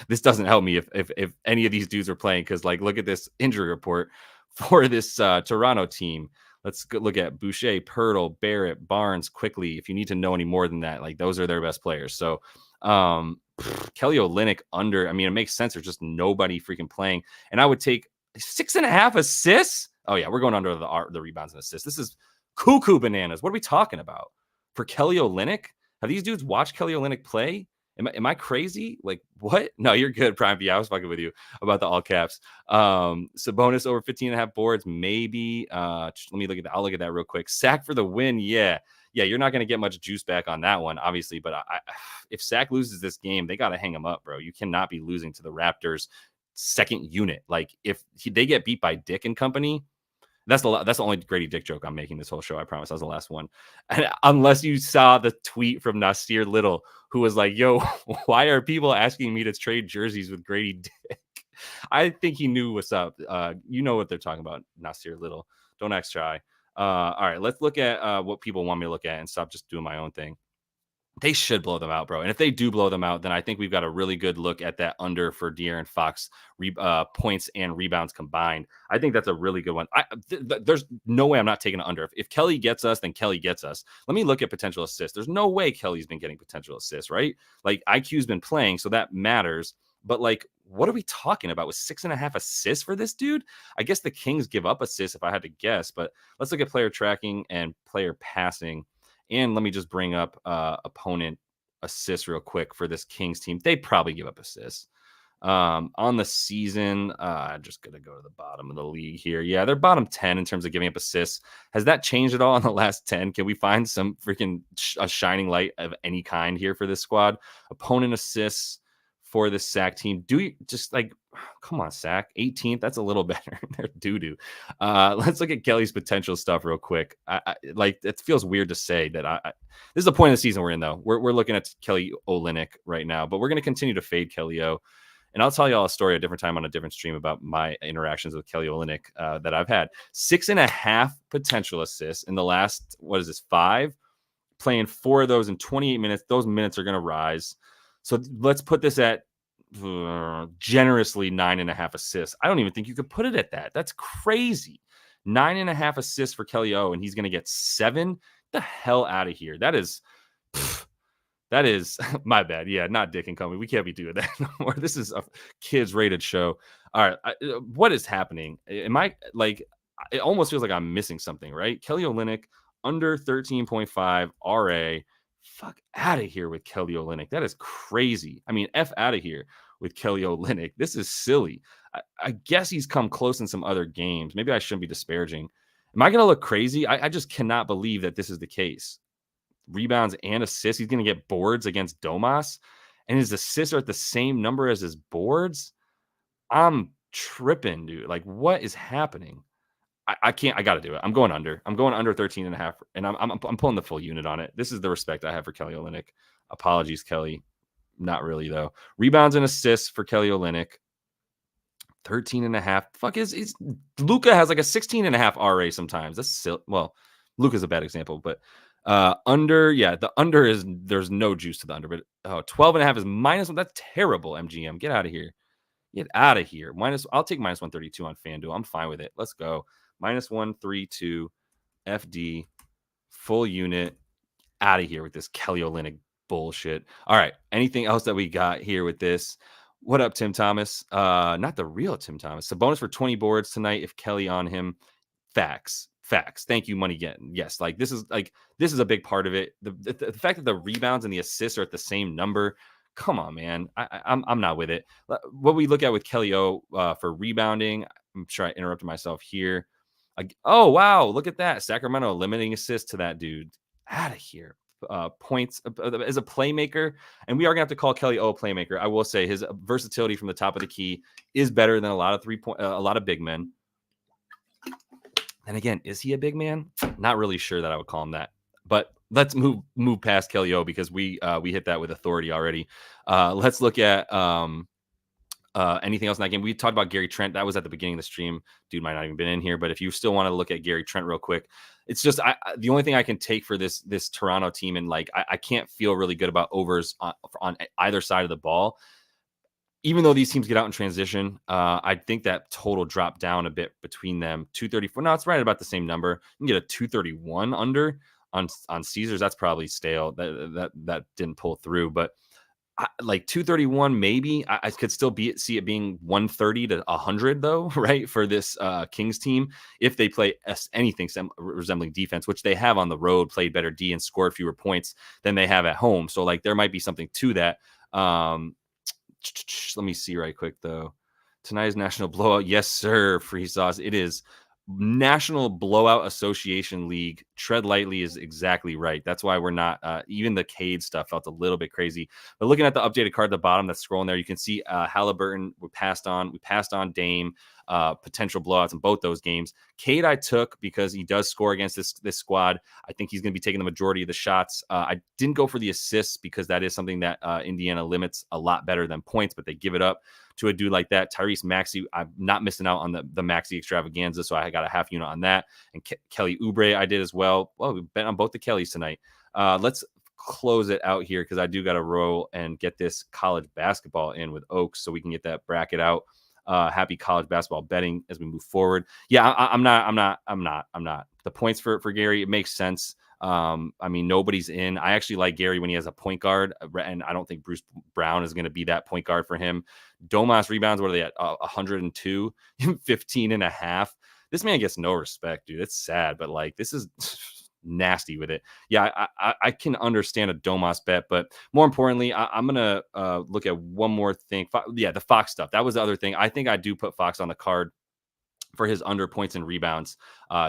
This doesn't help me if any of these dudes are playing, because like look at this injury report for this Toronto team. Let's look at Boucher, Pirtle, Barrett, Barnes quickly. If you need to know any more than that, like those are their best players. So Kelly Olynyk under. It makes sense. There's just nobody freaking playing, and I would take 6.5 assists. Oh yeah, we're going under the rebounds and assists. This is cuckoo bananas. What are we talking about for Kelly Olynyk? Have these dudes watched Kelly Olynyk play? Am I crazy? Like what? No, you're good, Prime B. I was fucking with you about the all caps. Sabonis over 15.5 boards, maybe. Let me look at that. I'll look at that real quick. Sack for the win. Yeah. You're not going to get much juice back on that one, obviously. But if Sack loses this game, they got to hang him up, bro. You cannot be losing to the Raptors' second unit. Like if they get beat by Dick and company. That's the only Grady Dick joke I'm making this whole show. I promise. That was the last one. And unless you saw the tweet from Nasir Little, who was like, yo, why are people asking me to trade jerseys with Grady Dick? I think he knew what's up. You know what they're talking about, Nasir Little. Don't act shy. All right, let's look at what people want me to look at and stop just doing my own thing. They should blow them out, bro. And if they do blow them out, then I think we've got a really good look at that under for De'Aaron Fox points and rebounds combined. I think that's a really good one. There's no way I'm not taking an under. If Kelly gets us, then Kelly gets us. Let me look at potential assists. There's no way Kelly's been getting potential assists, right? Like IQ's been playing, so that matters. But like, what are we talking about with 6.5 assists for this dude? I guess the Kings give up assists if I had to guess, but let's look at player tracking and player passing. And let me just bring up opponent assists real quick for this Kings team. They probably give up assists. On the season, I'm just going to go to the bottom of the league here. Yeah, they're bottom 10 in terms of giving up assists. Has that changed at all in the last 10? Can we find some freaking a shining light of any kind here for this squad? Opponent assists for this SAC team. Do you just like, come on, SAC 18th? That's a little better. They're doo-doo. Let's look at Kelly's potential stuff real quick. Like, it feels weird to say that this is the point of the season we're in, though. We're looking at Kelly Olynyk right now, but we're going to continue to fade Kelly O. And I'll tell you all a story a different time on a different stream about my interactions with Kelly Olynyk that I've had. 6.5 potential assists in the last, 5? Playing 4 of those in 28 minutes. Those minutes are going to rise. So let's put this at generously 9.5 assists. I don't even think you could put it at that. That's crazy. 9.5 assists for Kelly O, and he's going to get 7. The hell out of here. That is my bad. Yeah, not Dick and Company. We can't be doing that no more. This is a kids rated show. All right. What is happening? Am I like, it almost feels like I'm missing something, right? Kelly Olynyk under 13.5 RA. Fuck out of here with Kelly Olynyk. That is crazy. I mean, F out of here with Kelly Olynyk. This is silly. I guess he's come close in some other games. Maybe I shouldn't be disparaging. Am I going to look crazy? I just cannot believe that this is the case. Rebounds and assists. He's going to get boards against Domas, and his assists are at the same number as his boards. I'm tripping, dude. Like, what is happening? I can't. I got to do it. I'm going under. I'm going under 13.5, and I'm pulling the full unit on it. This is the respect I have for Kelly Olynyk. Apologies, Kelly. Not really, though. Rebounds and assists for Kelly Olynyk. 13.5. Fuck is Luka has like a 16.5 RA sometimes. That's still, well, Luka's a bad example, but under, yeah, the under is, there's no juice to the under, but 12.5 is -1. That's terrible. MGM, get out of here. Get out of here. I'll take -132 on FanDuel. I'm fine with it. Let's go. -132 FD full unit. Out of here with this Kelly Olynyk bullshit. All right. Anything else that we got here with this? What up, Tim Thomas? Not the real Tim Thomas. A bonus for 20 boards tonight if Kelly on him. Facts. Thank you, Money Getting. Yes, this is a big part of it. The fact that the rebounds and the assists are at the same number. Come on, man. I'm not with it. What we look at with Kelly O for rebounding. I'm sure I interrupted myself here. Oh wow, look at that. Sacramento limiting assists to that dude. Out of here. Points as a playmaker, and we are gonna have to call Kelly O a playmaker. I will say his versatility from the top of the key is better than a lot of big men. And again, is he a big man? Not really sure that I would call him that. But let's move past Kelly O because we hit that with authority already. Let's look at anything else in that game. We talked about Gary Trent. That was at the beginning of the stream. Dude might not even been in here, but if you still want to look at Gary Trent real quick, it's just the only thing I can take for this Toronto team, and I can't feel really good about overs on either side of the ball. Even though these teams get out in transition, I think that total dropped down a bit between them. 234. No, it's right about the same number. You can get a 231 under on Caesars. That's probably stale. That didn't pull through, but like 231, maybe I could still see it being 130 to 100 though, right? For this Kings team, if they play anything resembling defense, which they have on the road, played better D and scored fewer points than they have at home. So there might be something to that. Let me see right quick though. Tonight's National Blowout. Yes, sir. Free sauce. It is National Blowout Association League. Tread lightly is exactly right. That's why we're not, even the Cade stuff felt a little bit crazy. But looking at the updated card at the bottom that's scrolling there, you can see Halliburton, we passed on Dame, potential blowouts in both those games. Cade I took because he does score against this squad. I think he's going to be taking the majority of the shots. I didn't go for the assists because that is something that Indiana limits a lot better than points, but they give it up to a dude like that. Tyrese Maxey, I'm not missing out on the Maxey extravaganza, so I got a half unit on that. And Kelly Oubre I did as well. Well, we bet on both the Kellys tonight. Let's close it out here because I do got to roll and get this college basketball in with Oaks so we can get that bracket out. Happy college basketball betting as we move forward. Yeah, I'm not. The points for Gary, it makes sense. I mean, nobody's in. I actually like Gary when he has a point guard, and I don't think Bruce Brown is going to be that point guard for him. Domas rebounds, what are they at? 102, 15 and a half. This man gets no respect, dude. It's sad, but like, this is nasty with it. Yeah, I can understand a Domas bet, but more importantly, I'm gonna look at one more thing. Yeah, the Fox stuff. That was the other thing. I think I do put Fox on the card for his under points and rebounds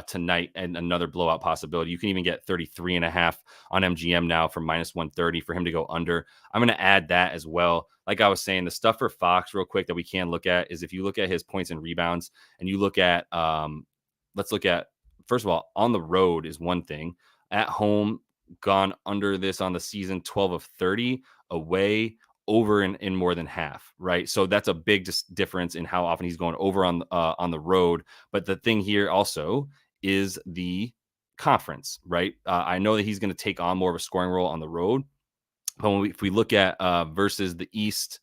tonight, and another blowout possibility. You can even get 33.5 on MGM now for -130 for him to go under. I'm going to add that as well. Like I was saying, the stuff for Fox real quick that we can look at is if you look at his points and rebounds and you look at, let's look at, first of all, on the road is one thing. At home, gone under this on the season, 12 of 30. Away, over in more than half, right? So that's a big difference in how often he's going over on the road. But the thing here also is the conference, right? I know that he's going to take on more of a scoring role on the road, but if we look at versus the East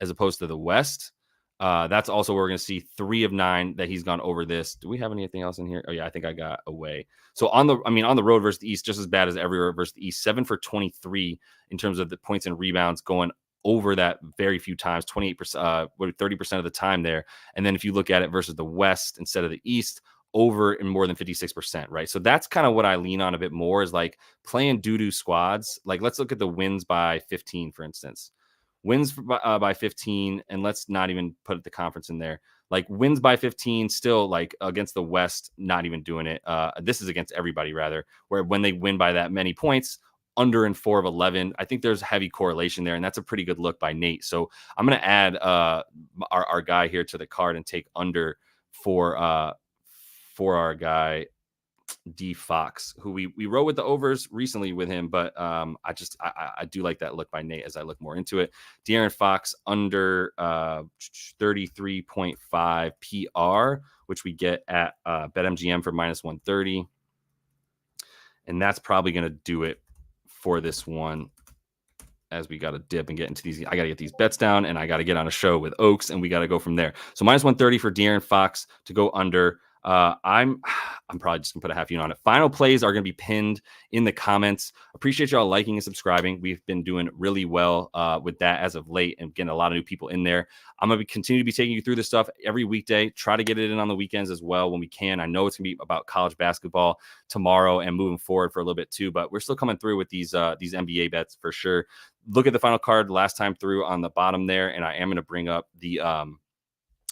as opposed to the West, that's also where we're going to see 3 of 9 that he's gone over this. Do we have anything else in here? Oh yeah, I think I got away. So on the road versus the East, just as bad as everywhere versus the East. 7 for 23 in terms of the points and rebounds, going over that very few times, 28%, 30% of the time there. And then if you look at it versus the West instead of the East, over in more than 56%, right? So that's kind of what I lean on a bit more, is like playing doo-doo squads. Like, let's look at the wins by 15, for instance. Wins by 15, and let's not even put the conference in there. Like, wins by 15, still like against the West, not even doing it. This is against everybody, rather, where when they win by that many points, under in 4 of 11. I think there's heavy correlation there, and that's a pretty good look by Nate. So I'm going to add our guy here to the card and take under for our guy D Fox, who we rode with the overs recently with him, but I do like that look by Nate as I look more into it. De'Aaron Fox under 33.5 PR, which we get at BetMGM for -130, and that's probably going to do it for this one, as we got to dip and get into these. I got to get these bets down, and I got to get on a show with Oaks, and we got to go from there. So -130 for De'Aaron Fox to go under. I'm probably just gonna put a half unit on it. Final plays are gonna be pinned in the comments. Appreciate y'all liking and subscribing. We've been doing really well with that as of late, and getting a lot of new people in there. I'm gonna continue to be taking you through this stuff every weekday. Try to get it in on the weekends as well when we can. I know it's gonna be about college basketball tomorrow and moving forward for a little bit too, but we're still coming through with these NBA bets for sure. Look at the final card last time through on the bottom there, and I am gonna bring up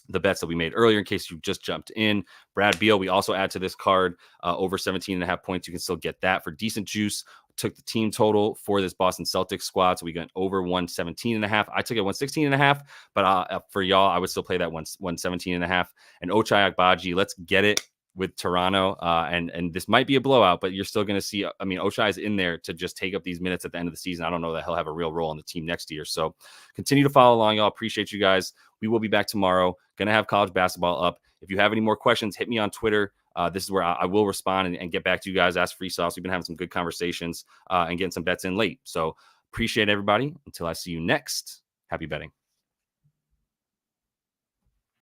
the bets that we made earlier in case you just jumped in. Brad Beal, we also add to this card over 17.5 points. You can still get that for decent juice. Took the team total for this Boston Celtics squad, so we got over 117.5. I took it 116.5, but for y'all, I would still play that 117.5. And Ochai Agbaji, let's get it with Toronto, and this might be a blowout, but you're still going to see, I mean, Ochai is in there to just take up these minutes at the end of the season. I don't know that he'll have a real role on the team next year. So continue to follow along, y'all. Appreciate you guys. We will be back tomorrow. Going to have college basketball up. If you have any more questions, hit me on Twitter. This is where I will respond and get back to you guys. Ask free sauce. We've been having some good conversations and getting some bets in late. So appreciate everybody. Until I see you next, happy betting.